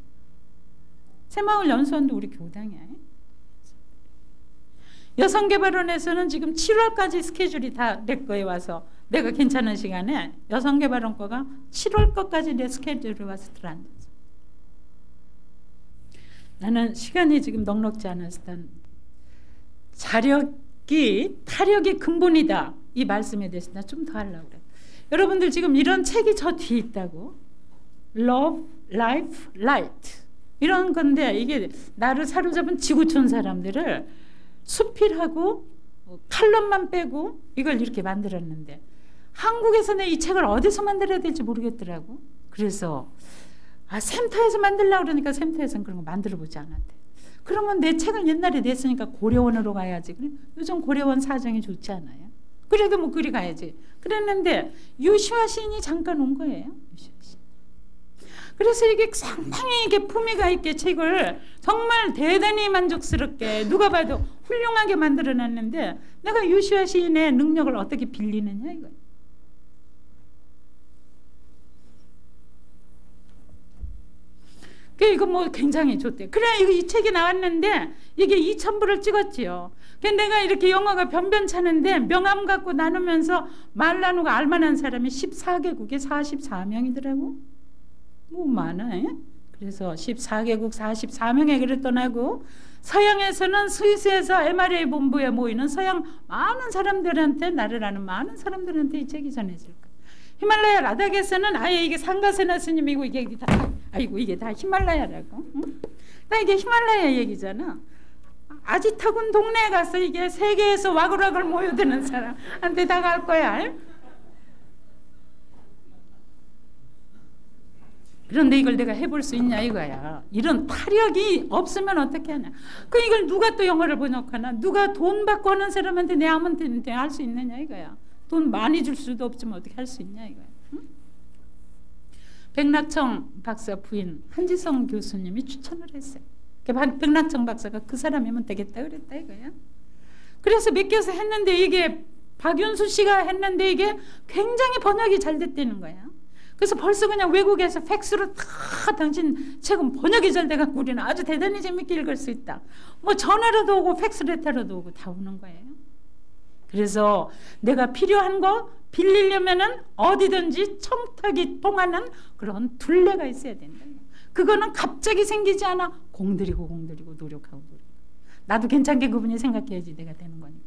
새마을연수원도 우리 교당이야. 여성개발원에서는 지금 7월까지 스케줄이 다 내 거에 와서 내가 괜찮은 시간에 여성개발원 거가 7월 거까지 내 스케줄에 와서 들어앉았어. 나는 시간이 지금 넉넉지 않아서 타력이 근본이다. 이 말씀에 대해서 나 좀 더 하려고 그래. 여러분들 지금 이런 책이 저 뒤에 있다고. Love, Life, Light 이런 건데 이게 나를 사로잡은 지구촌 사람들을 수필하고 칼럼만 빼고 이걸 이렇게 만들었는데 한국에서는 이 책을 어디서 만들어야 될지 모르겠더라고. 그래서 센터에서 만들려고 그러니까 센터에서는 그런 거 만들어보지 않았대. 그러면 내 책을 옛날에 냈으니까 고려원으로 가야지. 그래? 요즘 고려원 사정이 좋지 않아요? 그래도 뭐 그리 가야지. 그랬는데 유시화 시인이 잠깐 온 거예요. 유시화 시인. 그래서 이게 상당히 이게 품위가 있게 책을 정말 대단히 만족스럽게 누가 봐도 훌륭하게 만들어놨는데 내가 유시화 시인의 능력을 어떻게 빌리느냐 이거예요. 이거 뭐 굉장히 좋대. 그래 이 책이 나왔는데 이게 2000부를 찍었지요. 내가 이렇게 영어가 변변찮은데 명함 갖고 나누면서 말 나누고 알만한 사람이 14개국에 44명이더라고. 뭐 많아요. 그래서 14개국 44명의 글을 떠나고 서양에서는 스위스에서 MRA 본부에 모이는 서양 많은 사람들한테 나를 아는 많은 사람들한테 이 책이 전해질 거야. 히말라야 라닥에서는 아예 이게 상가세나 스님이고 이게 다 이게 다 히말라야라고. 응? 나 이게 히말라야 얘기잖아. 아지타군 동네에 가서 이게 세계에서 와글와글 모여드는 사람한테 다 갈 거야. 그런데 이걸 내가 해볼 수 있냐 이거야. 이런 타력이 없으면 어떻게 하냐. 이걸 누가 또 영어를 번역하나. 누가 돈 받고 하는 사람한테 내 아무한테 할 수 있느냐 이거야. 돈 많이 줄 수도 없지만 어떻게 할 수 있냐 이거야. 응? 백낙청 박사 부인 한지성 교수님이 추천을 했어요. 백낙청 박사가 그 사람이면 되겠다 그랬다 이거야. 그래서 맡겨서 했는데 이게 박윤수 씨가 했는데 이게 굉장히 번역이 잘 됐다는 거야. 그래서 벌써 그냥 외국에서 팩스로 다 당신 책은 번역이 잘 돼갖고 우리는 아주 대단히 재밌게 읽을 수 있다. 뭐 전화로도 오고 팩스 레터로도 오고 다 오는 거예요. 그래서 내가 필요한 거 빌리려면은 어디든지 청탁이 통하는 그런 둘레가 있어야 된다. 그거는 갑자기 생기지 않아. 공들이고 노력하고. 나도 괜찮게 그분이 생각해야지 내가 되는 거니까.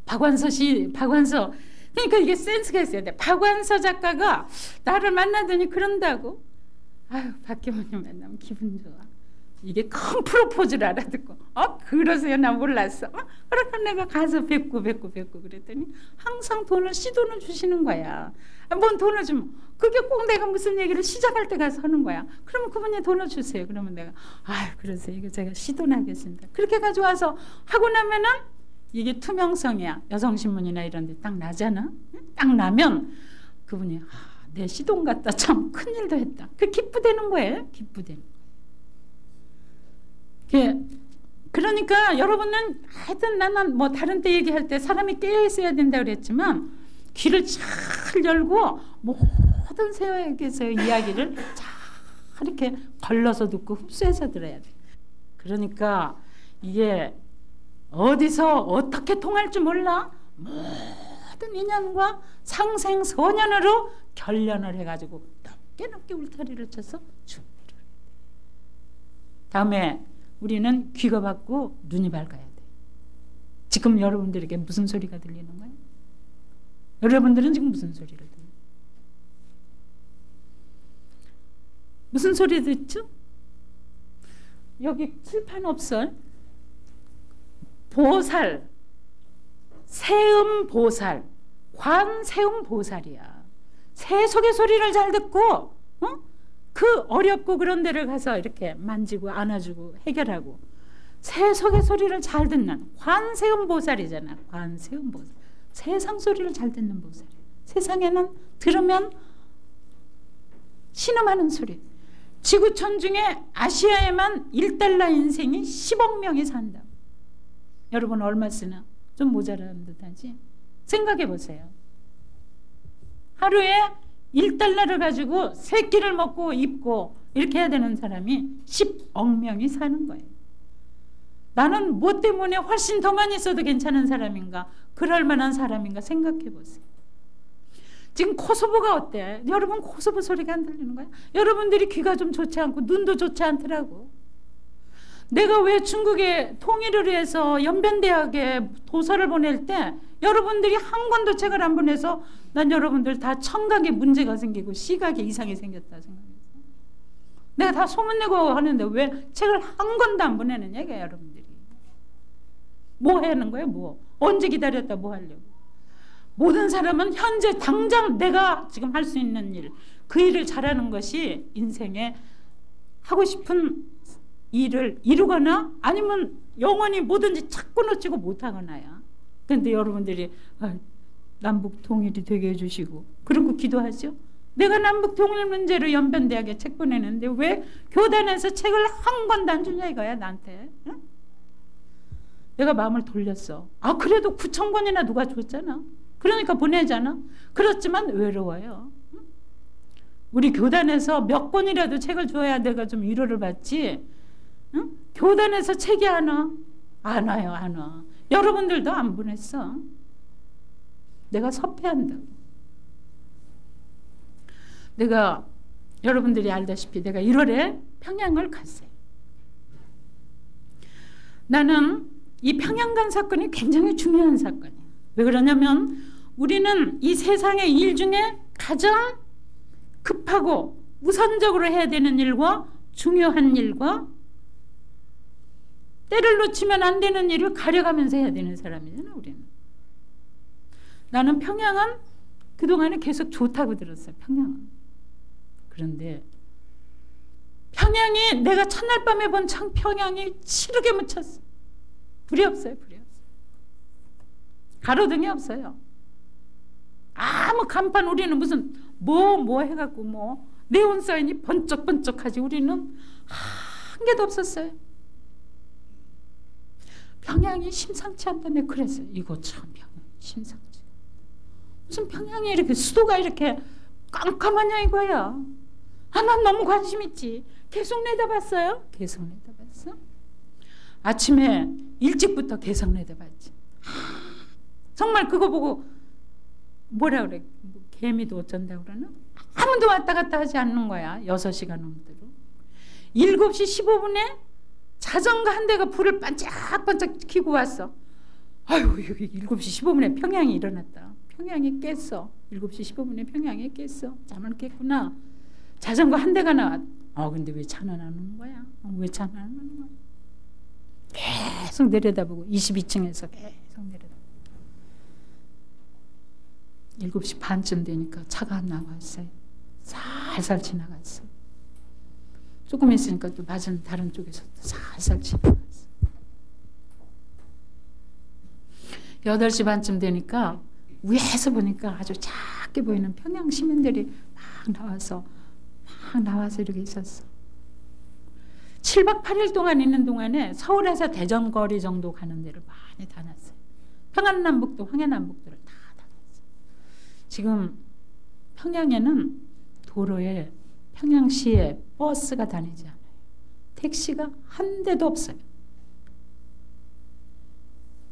박완서. 그러니까 이게 센스가 있어야 돼. 박완서 작가가 나를 만나더니 그런다고. 아유, 박기모님 만나면 기분 좋아. 이게 큰 프로포즈를 알아듣고, 그러세요? 나 몰랐어. 그러니까 내가 가서 뵙고 그랬더니 항상 시돈을 주시는 거야. 뭔 돈을 주면, 그게 꼭 내가 무슨 얘기를 시작할 때 가서 하는 거야. 그러면 그분이 돈을 주세요. 그러면 내가, 그러세요. 이거 제가 시돈하겠습니다. 그렇게 가져와서 하고 나면은 이게 투명성이야. 여성신문이나 이런 데 딱 나잖아. 딱 나면 그분이, 내 시돈 같다. 참 큰일도 했다. 그 기쁘대는 거예요. 기쁘대는. 그러니까 여러분은 하여튼 나는 뭐 다른 때 얘기할 때 사람이 깨어 있어야 된다 그랬지만 귀를 잘 열고 모든 세상에서의 이야기를 잘 이렇게 걸러서 듣고 흡수해서 들어야 돼. 그러니까 이게 어디서 어떻게 통할 줄 몰라. 모든 인연과 상생소년으로 결련을 해가지고 높게 울타리를 쳐서 준비를 해야 돼. 다음에 우리는 귀가 밝고 눈이 밝아야 돼. 지금 여러분들에게 무슨 소리가 들리는 거예요? 여러분들은 지금 무슨 소리를 들어요? 무슨 소리 듣죠? 여기 칠판 없어요? 보살, 세음보살, 관세음보살이야. 새 속의 소리를 잘 듣고 그 어렵고 그런 데를 가서 이렇게 만지고 안아주고 해결하고 새 속의 소리를 잘 듣는 관세음보살이잖아. 관세음보살. 세상 소리를 잘 듣는 보살이야. 세상에는 들으면 신음하는 소리. 지구촌 중에 아시아에만 1달러 인생이 10억 명이 산다. 여러분 얼마 쓰나? 좀 모자라는 듯하지? 생각해 보세요. 하루에 1달러를 가지고 세 끼를 먹고 입고 이렇게 해야 되는 사람이 10억 명이 사는 거예요. 나는 뭐 때문에 훨씬 더 많이 써도 괜찮은 사람인가? 그럴 만한 사람인가? 생각해 보세요. 지금 코소보가 어때? 여러분 코소보 소리가 안 들리는 거야? 여러분들이 귀가 좀 좋지 않고 눈도 좋지 않더라고. 내가 왜 중국에 통일을 해서 연변대학에 도서를 보낼 때 여러분들이 한 권도 책을 안 보내서 난 여러분들 다 청각에 문제가 생기고 시각에 이상이 생겼다 생각해서 내가 다 소문내고 하는데 왜 책을 한 권도 안 보내느냐 이게 여러분들이. 뭐 하는 거예요? 뭐 언제 기다렸다 뭐 하려고. 모든 사람은 현재 당장 내가 지금 할 수 있는 일, 그 일을 잘하는 것이 인생에 하고 싶은 일을 이루거나 아니면 영원히 뭐든지 찾고 놓치고 못하거나야. 그런데 여러분들이 남북 통일이 되게 해주시고 그러고 기도하죠. 내가 남북 통일 문제로 연변대학에 책 보내는데 왜 교단에서 책을 한 권도 안 주냐 이거야 나한테. 응? 내가 마음을 돌렸어. 그래도 9,000권이나 누가 줬잖아. 그러니까 보내잖아. 그렇지만 외로워요. 응? 우리 교단에서 몇 권이라도 책을 줘야 내가 좀 위로를 받지. 응? 교단에서 책이 안 와. 안 와요. 안 와. 여러분들도 안 보냈어. 내가 섭외한다. 내가 여러분들이 알다시피 내가 1월에 평양을 갔어요. 나는 이 평양간 사건이 굉장히 중요한 사건이야. 왜 그러냐면 우리는 이 세상의 일 중에 가장 급하고 우선적으로 해야 되는 일과 중요한 일과 때를 놓치면 안 되는 일을 가려가면서 해야 되는 사람이잖아 우리는. 나는 평양은 그동안에 계속 좋다고 들었어요. 평양은. 그런데 평양이 내가 첫날 밤에 본 평양이 치르게 묻혔어. 불이 없어요. 불이 없어요. 가로등이 없어요. 아무 간판 우리는 무슨 뭐 해갖고 뭐 네온 사인이 번쩍번쩍하지 우리는 한 개도 없었어요. 평양이 심상치 않다네. 그래서 이거 참 평양 심상치. 무슨 평양이 이렇게 수도가 이렇게 깜깜하냐 이거야. 난 너무 관심 있지. 계속 내다봤어요. 계속 내다봤어. 아침에 일찍부터 개성내대 봤지. 정말 그거 보고 뭐라 그래? 개미도 어쩐다고 그러나? 아무도 왔다 갔다 하지 않는 거야. 6시간 넘도록. 7시 15분에 자전거 한 대가 불을 반짝반짝 켜고 왔어. 아유, 7시 15분에 평양이 일어났다. 평양이 깼어. 7시 15분에 평양이 깼어. 잠을 깼구나. 자전거 한 대가 나왔. 근데 왜 차는 안 오는 거야? 왜 차는 안 오는 거야? 계속 내려다보고 22층에서 계속 내려다보고 7시 반쯤 되니까 차가 안 나왔어요. 살살 지나갔어. 조금 있으니까 또 맞은 다른 쪽에서 또 살살 지나갔어. 8시 반쯤 되니까 위에서 보니까 아주 작게 보이는 평양 시민들이 막 나와서 이렇게 있었어. 7박 8일 동안 있는 동안에 서울에서 대전거리 정도 가는 데를 많이 다녔어요. 평안남북도, 황해남북도를 다 다녔어요. 지금 평양에는 도로에 평양시에 버스가 다니지 않아요. 택시가 한 대도 없어요.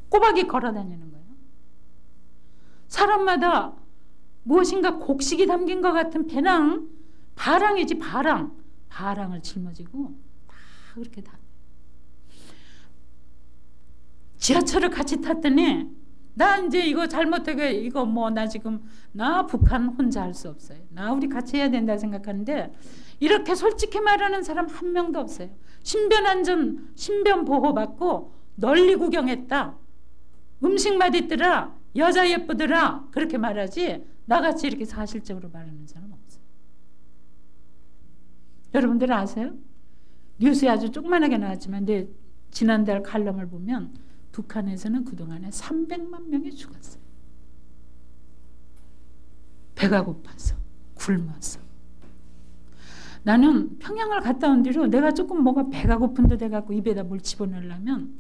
꼬박이 걸어 다니는 거예요. 사람마다 무엇인가 곡식이 담긴 것 같은 배낭, 바랑이지 바랑. 바랑을 짊어지고 다 그렇게 다녀요. 지하철을 같이 탔더니 나 이제 이거 잘못하게 이거 뭐 나 북한 혼자 할 수 없어요. 나 우리 같이 해야 된다 생각하는데 이렇게 솔직히 말하는 사람 한 명도 없어요. 신변안전, 신변보호 받고 널리 구경했다. 음식 맛있더라. 여자 예쁘더라. 그렇게 말하지 나같이 이렇게 사실적으로 말하는 사람 없어요. 여러분들 아세요? 뉴스에 아주 조그만하게 나왔지만 내 지난달 칼럼을 보면 북한에서는 그동안에 300만 명이 죽었어요. 배가 고파서 굶어서. 나는 평양을 갔다 온 뒤로 내가 조금 뭐가 배가 고픈 듯 해갖고 입에다 뭘 집어넣으려면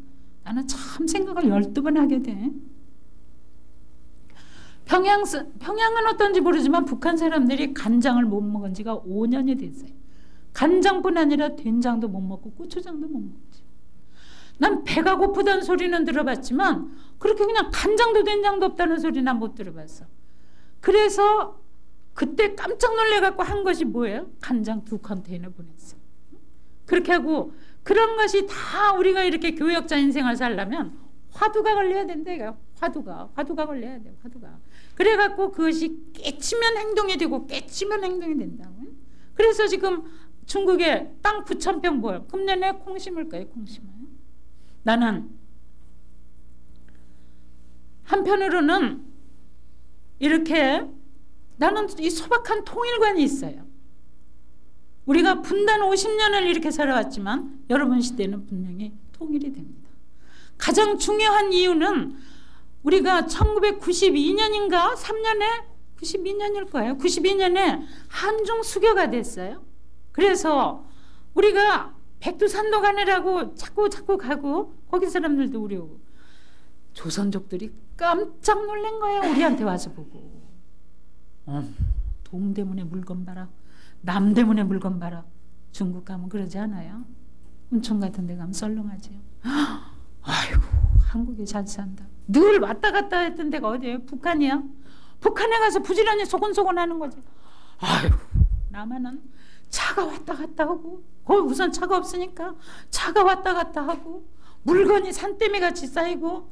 나는 참 생각을 12번 하게 돼. 평양은 어떤지 모르지만 북한 사람들이 간장을 못 먹은 지가 5년이 됐어요. 간장뿐 아니라 된장도 못 먹고 고추장도 못 먹지. 난 배가 고프다는 소리는 들어봤지만 그렇게 그냥 간장도 된장도 없다는 소리 난 못 들어봤어. 그래서 그때 깜짝 놀래갖고 한 것이 뭐예요? 간장 2컨테이너 보냈어. 그렇게 하고 그런 것이 다 우리가 이렇게 교역자 인생을 살려면 화두가 걸려야 된대요. 화두가 걸려야 돼요. 화두가. 그래갖고 그것이 깨치면 행동이 되고 깨치면 행동이 된다고. 그래서 지금 중국에 땅 9,000평 보여. 금년에 콩 심을 거예요. 콩 심어요. 나는 한편으로는 이렇게 나는 이 소박한 통일관이 있어요. 우리가 분단 50년을 이렇게 살아왔지만 여러분 시대는 분명히 통일이 됩니다. 가장 중요한 이유는 우리가 1992년인가 3년에 92년일 거예요. 92년에 한중 수교가 됐어요. 그래서 우리가 백두산도 가느라고 자꾸 가고 거기 사람들도 우리 오고 조선족들이 깜짝 놀란 거야. 우리한테 와서 보고. 동대문에 물건 봐라. 남대문에 물건 봐라. 중국 가면 그러지 않아요? 온천 같은 데 가면 썰렁하지요. 아이고 한국이 잘 산다. 늘 왔다 갔다 했던 데가 어디예요? 북한이야? 북한에 가서 부지런히 소곤소곤 하는 거지. 아이고 남한은 차가 왔다 갔다 하고 거기 우선 차가 없으니까 차가 왔다 갔다 하고 물건이 산더미 같이 쌓이고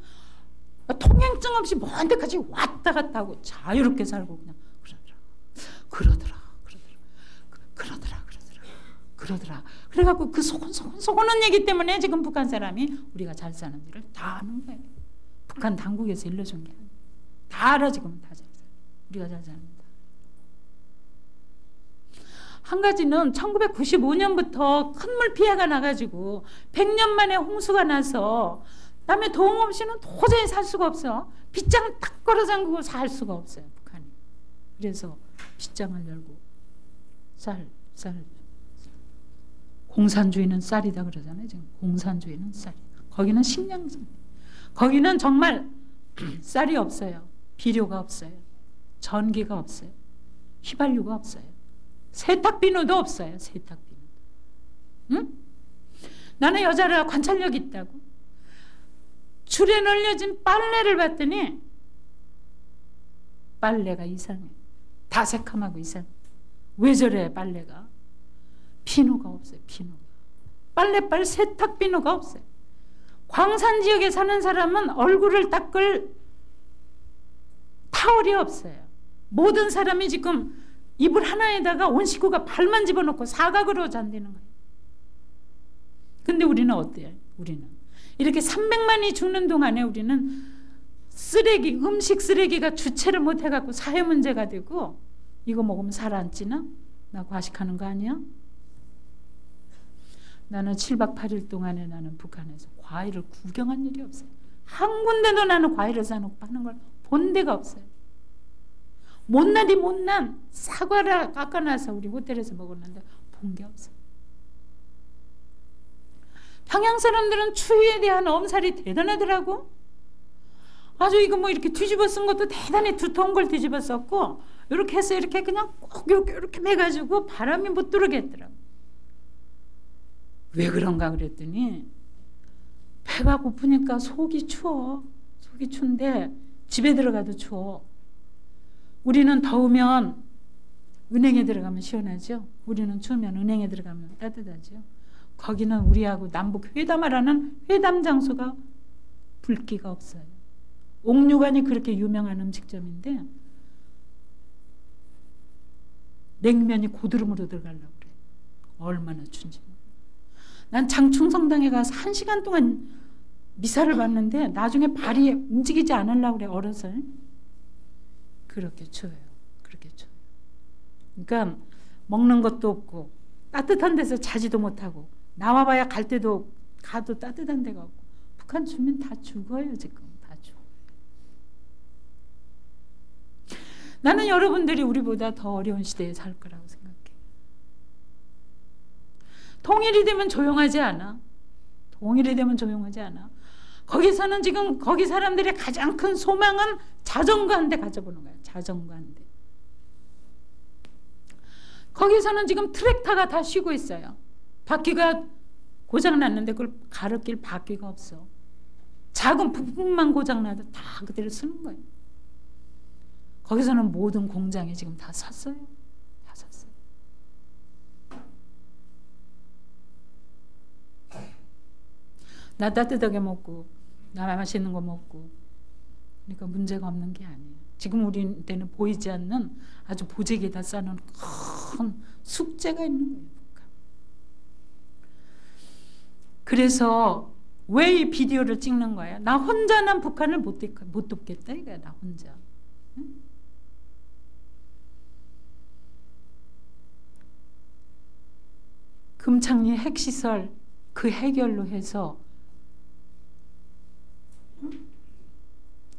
통행증 없이 먼 데까지 왔다 갔다 하고 자유롭게 살고 그냥 그러더라. 그래갖고 그 소곤소곤한 얘기 때문에 지금 북한 사람이 우리가 잘 사는 일을 다 아는 거예요. 북한 당국에서 일러준 게 아니에요. 다 알아 지금 다 잘 살아요. 우리가 잘 삽니다. 한 가지는 1995년부터 큰 물 피해가 나가지고 100년 만에 홍수가 나서 남의 도움 없이는 도저히 살 수가 없어. 빗장을 딱 걸어 잠그고 살 수가 없어요. 북한이. 그래서 빗장을 열고 쌀 공산주의는 쌀이다 그러잖아요. 지금 공산주의는 쌀이다. 거기는 식량성. 거기는 정말 쌀이 없어요. 비료가 없어요. 전기가 없어요. 휘발유가 없어요. 세탁비누도 없어요. 세탁비누. 응? 나는 여자라 관찰력 있다고. 줄에 널려진 빨래를 봤더니 빨래가 이상해. 다 새카맣고 이상해. 왜 저래 빨래가? 비누가 없어요. 비누가. 빨래빨 세탁 비누가 없어요. 광산 지역에 사는 사람은 얼굴을 닦을 타월이 없어요. 모든 사람이 지금 이불 하나에다가 온 식구가 발만 집어넣고 사각으로 잔다는 거예요. 근데 우리는 어때요? 우리는 이렇게 300만이 죽는 동안에 우리는 쓰레기, 음식 쓰레기가 주체를 못해갖고 사회 문제가 되고 이거 먹으면 살 안 찌나? 나 과식하는 거 아니야? 나는 7박 8일 동안에 나는 북한에서 과일을 구경한 일이 없어요. 한 군데도 나는 과일을 사놓고 파는 걸 본 데가 없어요. 못나디 못난 사과를 깎아놔서 우리 호텔에서 먹었는데 본 게 없어요. 평양 사람들은 추위에 대한 엄살이 대단하더라고. 아주 이거 뭐 이렇게 뒤집어 쓴 것도 대단히 두터운 걸 뒤집어 썼고 이렇게 해서 이렇게 그냥 꼭 이렇게 매가지고 바람이 못 들어오게 했더라고. 왜 그런가 그랬더니 배가 고프니까 속이 추워. 속이 추운데 집에 들어가도 추워. 우리는 더우면 은행에 들어가면 시원하죠. 우리는 추우면 은행에 들어가면 따뜻하죠. 거기는 우리하고 남북 회담하라는 회담 장소가 불기가 없어요. 옥류관이 그렇게 유명한 음식점인데 냉면이 고드름으로 들어가려고 그래. 얼마나 춘지. 난 장충성당에 가서 1시간 동안 미사를 봤는데 나중에 발이 움직이지 않으려고 그래. 얼어서. 그렇게 추워요. 그렇게 추워요. 그러니까 먹는 것도 없고 따뜻한 데서 자지도 못하고 나와봐야 갈 때도 가도 따뜻한 데가 없고 북한 주민 다 죽어요. 지금 다 죽어요. 나는 여러분들이 우리보다 더 어려운 시대에 살 거라고 생각해요. 통일이 되면 조용하지 않아. 통일이 되면 조용하지 않아. 거기서는 지금 거기 사람들의 가장 큰 소망은 자전거 한 대 가져보는 거야. 자전거 한 대. 거기서는 지금 트랙터가 다 쉬고 있어요. 바퀴가 고장났는데 그걸 가르칠 바퀴가 없어. 작은 부품만 고장나도 다 그대로 쓰는 거예요. 거기서는 모든 공장이 지금 다 샀어요. 다 샀어요. 나 따뜻하게 먹고 나 맛있는 거 먹고 그러니까 문제가 없는 게 아니에요. 지금 우리 때는 보이지 않는 아주 보재기에다 쌓는 큰 숙제가 있는 거예요. 북한. 그래서 왜 이 비디오를 찍는 거예요? 나 혼자는 북한을 못 돕겠다 이거야. 나 혼자. 응? 금창리 핵시설 그 해결로 해서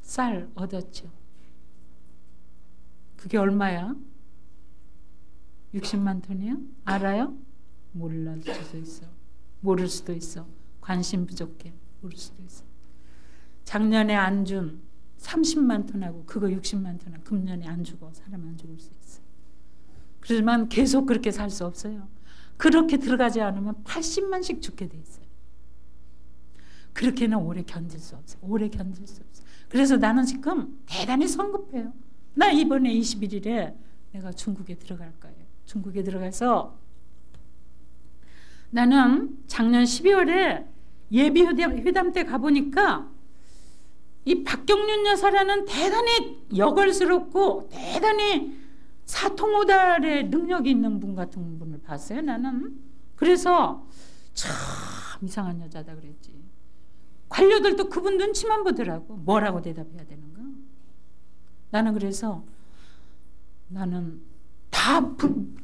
쌀 얻었죠. 그게 얼마야? 60만 톤이요? 알아요? 몰랄 수도 있어. 모를 수도 있어. 관심 부족해. 모를 수도 있어. 작년에 안 준 30만 톤하고 그거 60만 톤하고 금년에 안 주고 사람 안 죽을 수 있어. 그렇지만 계속 그렇게 살 수 없어요. 그렇게 들어가지 않으면 80만씩 죽게 돼 있어요. 그렇게는 오래 견딜 수 없어요. 오래 견딜 수 없어요. 그래서 나는 지금 대단히 성급해요. 나 이번에 21일에 내가 중국에 들어갈 거예요. 중국에 들어가서 나는 작년 12월에 예비회담 때 가보니까 이 박경륜 여사라는 대단히 여걸스럽고 대단히 사통오달의 능력이 있는 분 같은 분을 봤어요. 나는. 그래서 참 이상한 여자다 그랬지. 관료들도 그분 눈치만 보더라고. 뭐라고 대답해야 되는가. 나는 그래서 나는 다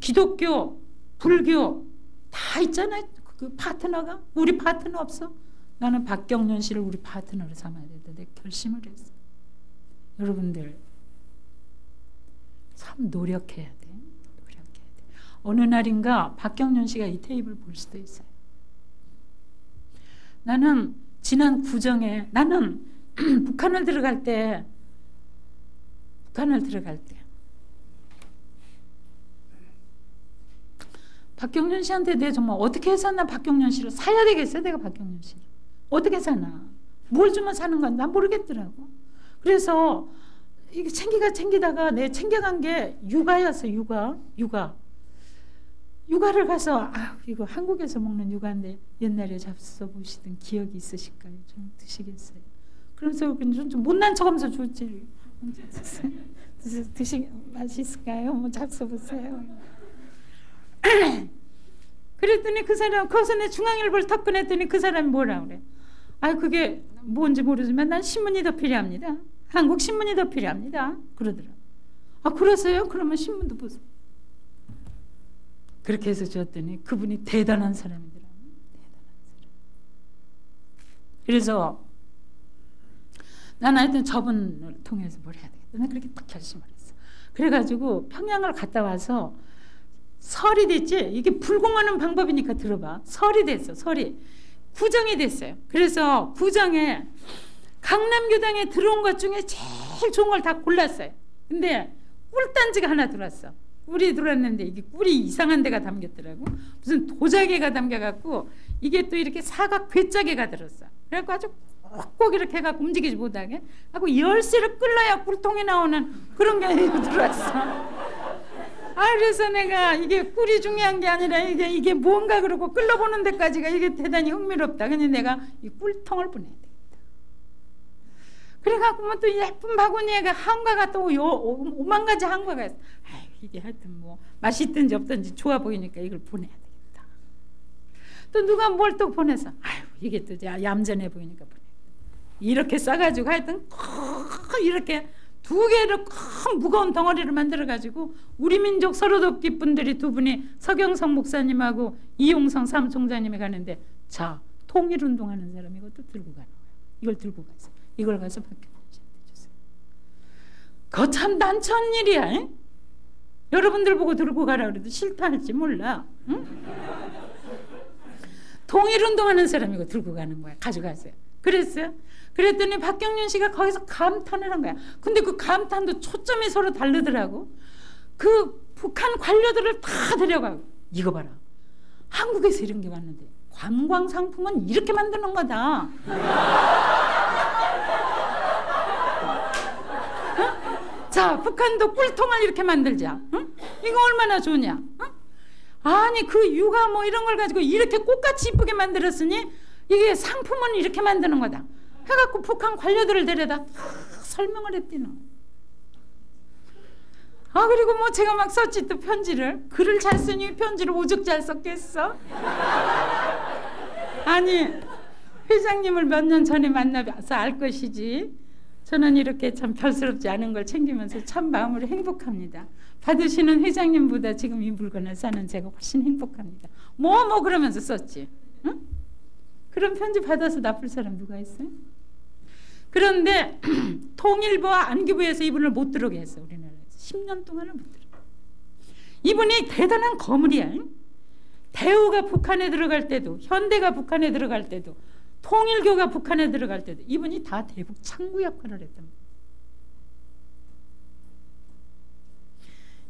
기독교, 불교 다 있잖아요. 그 파트너가. 우리 파트너 없어? 나는 박경륜 씨를 우리 파트너로 삼아야 된다. 내가 결심을 했어. 여러분들 참 노력해야 돼. 노력해야 돼. 어느 날인가 박경륜 씨가 이 테이블 볼 수도 있어요. 나는 지난 구정에 나는 북한을 들어갈 때 박경륜 씨한테 내가 정말 어떻게 해서 나 박경륜 씨를 사야 되겠어. 내가 박경륜 씨를 어떻게 사나. 뭘 주면 사는 건 난 모르겠더라고. 그래서 이게 챙기다가 내 챙겨간 게 육아였어. 육아를 가서 이거 한국에서 먹는 육아인데 옛날에 잡숴보시던 기억이 있으실까요? 좀 드시겠어요? 그러면서 좀 못난 척하면서 줬지. 맛있을까요? 뭐 잡숴보세요. 그랬더니 그 사람 거기서 내 중앙일보를 턱 꺼냈더니 그 사람이 뭐라 그래? 그게 뭔지 모르지만 난 신문이 더 필요합니다. 한국 신문이 더 필요합니다. 그러더라. 그러세요? 그러면 신문도 보세요. 그렇게 해서 줬더니 그분이 대단한 사람이더라. 대단한 사람. 그래서 나는 하여튼 저분을 통해서 뭘 해야 되겠다. 난 그렇게 딱 결심을 했어. 그래가지고 평양을 갔다 와서 설이 됐지. 이게 불공하는 방법이니까 들어봐. 설이 됐어. 설이. 구정이 됐어요. 그래서 구정에 강남교당에 들어온 것 중에 제일 좋은 걸 다 골랐어요. 근데 꿀단지가 하나 들어왔어. 꿀이 들어왔는데 이게 꿀이 이상한 데가 담겼더라고. 무슨 도자기가 담겨갖고 이게 또 이렇게 사각 괴짜기가 들었어. 그래갖고 아주 꼭 이렇게 해갖고 움직이지 못하게 하고 열쇠를 끌어야 꿀통이 나오는 그런 게 들어왔어. 그래서 내가 이게 꿀이 중요한 게 아니라 이게 뭔가 그러고 끌어보는 데까지가 이게 대단히 흥미롭다. 근데 내가 이 꿀통을 보내야 되겠다. 그래갖고 뭐 또 예쁜 바구니에가 한과가 또 5만 가지 한과가 있어. 이게 하여튼 뭐 맛있든지 없든지 좋아 보이니까 이걸 보내야 되겠다. 또 누가 뭘 또 보내서 이게 또 얌전해 보이니까 보내. 이렇게 싸가지고 하여튼 이렇게 두 개를 큰 무거운 덩어리를 만들어가지고 우리 민족 서로돕기 분들이 두 분이 서경성 목사님하고 이용성 사무총장님이 가는데 자 통일운동하는 사람이 이것도 들고 가는 거야. 이걸 들고 가서 이걸 가서 박경훈 씨한테 주세요. 그거 참 난처한 일이야. 에? 여러분들 보고 들고 가라 그래도 싫다 할지 몰라. 응? 통일운동하는 사람이 이거 들고 가는 거야. 가져가세요. 그랬어요. 그랬더니 박경윤 씨가 거기서 감탄을 한 거야. 근데 그 감탄도 초점이 서로 다르더라고. 그 북한 관료들을 다 데려가고 이거 봐라. 한국에서 이런 게 왔는데 관광 상품은 이렇게 만드는 거다. 자, 북한도 꿀통을 이렇게 만들자. 응? 이거 얼마나 좋냐? 응? 아니 그 육아 뭐 이런 걸 가지고 이렇게 꽃같이 이쁘게 만들었으니 이게 상품은 이렇게 만드는 거다. 해갖고 북한 관료들을 데려다 설명을 했대는. 그리고 뭐 제가 막 썼지 또 편지를. 글을 잘 쓰니 편지를 오죽 잘 썼겠어? 아니 회장님을 몇 년 전에 만나서 알 것이지. 저는 이렇게 참 별스럽지 않은 걸 챙기면서 참 마음으로 행복합니다. 받으시는 회장님보다 지금 이 물건을 사는 제가 훨씬 행복합니다. 뭐 그러면서 썼지. 응? 그런 편지 받아서 나쁠 사람 누가 있어요? 그런데 통일부와 안기부에서 이분을 못 들어오게 했어. 우리나라에서 10년 동안을 못 들어. 이분이 대단한 거물이야. 대우가 북한에 들어갈 때도 현대가 북한에 들어갈 때도 통일교가 북한에 들어갈 때도 이분이 다 대북 창구 역할을 했단 말이에요.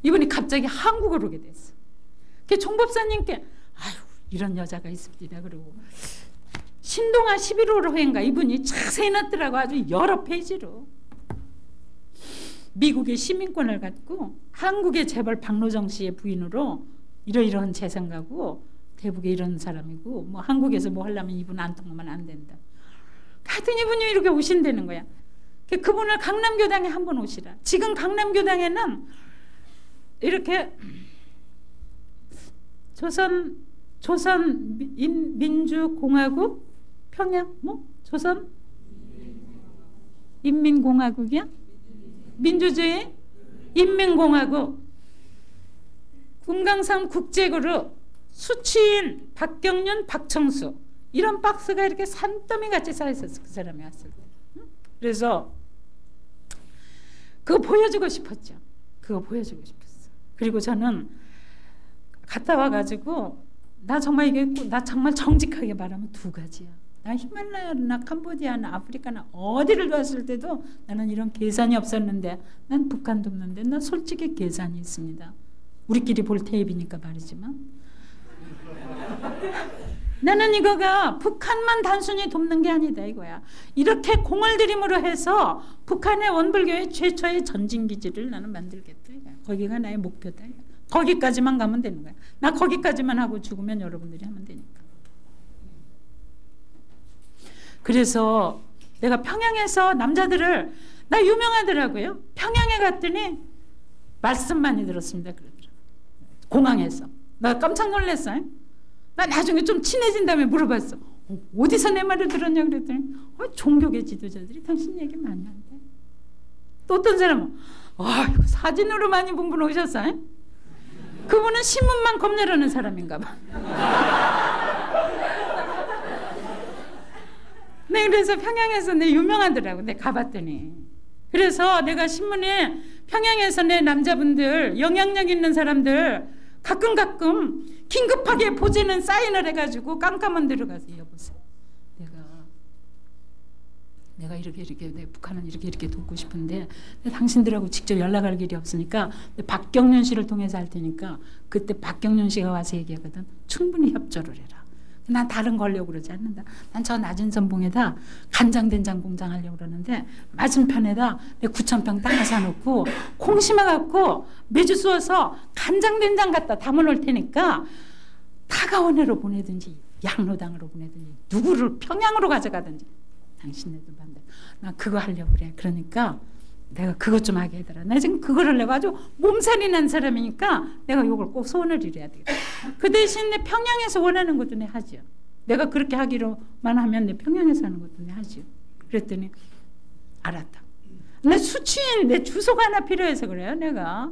이분이 갑자기 한국으로 오게 됐어. 종법사님께 이런 여자가 있습니다. 그러고 신동아 11호 회인가 이분이 자세히 놨더라고. 아주 여러 페이지로. 미국의 시민권을 갖고 한국의 재벌 박노정 씨의 부인으로 이러이러한 재산가고 대북에 이런 사람이고 뭐 한국에서 뭐 하려면 이분 안 통하면 안 된다. 하여튼 이분이 이렇게 오신다는 거야. 그분을 강남교당에 한번 오시라. 지금 강남교당에는 이렇게 조선민주공화국 평양 뭐 조선 인민공화국이야? 민주주의 인민공화국 금강산 국제그룹 수취인 박경윤 박청수 이런 박스가 이렇게 산더미 같이 쌓여있었어. 그 사람이 왔을 때. 그래서 그거 보여주고 싶었죠. 그거 보여주고 싶었어. 그리고 저는 갔다 와가지고 나 정말 정직하게 말하면 두 가지야. 나 히말라야나 캄보디아나 아프리카나 어디를 갔을 때도 나는 이런 계산이 없었는데 난 북한도 없는데 난 솔직히 계산이 있습니다. 우리끼리 볼 테이프니까 말이지만 나는 이거가 북한만 단순히 돕는 게 아니다 이거야. 이렇게 공을 들임으로 해서 북한의 원불교의 최초의 전진기지를 나는 만들겠다. 거기가 나의 목표다. 거기까지만 가면 되는 거야. 나 거기까지만 하고 죽으면 여러분들이 하면 되니까. 그래서 내가 평양에서 남자들을, 나 유명하더라고요. 평양에 갔더니 말씀 많이 들었습니다. 그러더라고요. 공항에서. 나 깜짝 놀랐어요. 나 나중에 좀 친해진 다음에 물어봤어. 어디서 내 말을 들었냐 그랬더니 종교계 지도자들이 당신 얘기 많이 한대. 또 어떤 사람은 사진으로 많이 본 분 오셨어요? 그분은 신문만 겁내려는 사람인가 봐. 네, 그래서 평양에서 내 유명하더라고. 내가 가봤더니. 그래서 내가 신문에 평양에서 내 남자분들, 영향력 있는 사람들 가끔 긴급하게 보지는 사인을 해가지고 깜깜한 데로 가서 여보세요. 내가 이렇게 북한은 이렇게 돕고 싶은데 당신들하고 직접 연락할 길이 없으니까 박경륜 씨를 통해서 할 테니까 그때 박경륜 씨가 와서 얘기하거든. 충분히 협조를 해라. 난 다른 거 하려고 그러지 않는다. 난 저 낮은 선봉에다 간장된장 공장 하려고 그러는데 맞은편에다 내 9,000평 땅을 사놓고 콩 심어갖고 매주 쏘아서 간장된장 갖다 담아놓을 테니까 타가원으로 보내든지 양로당으로 보내든지 누구를 평양으로 가져가든지 당신네들 반대. 나 그거 하려고 그래. 그러니까 내가 그것 좀 하게 해달라. 나 지금 그걸 하려고 아주 몸살이 난 사람이니까 내가 이걸 꼭 소원을 이뤄야 되겠다. 그 대신 내 평양에서 원하는 것도 내 하죠. 내가 그렇게 하기로만 하면 내 평양에서 하는 것도 내 하죠. 그랬더니 알았다. 내 수취인 내 주소가 하나 필요해서 그래요. 내가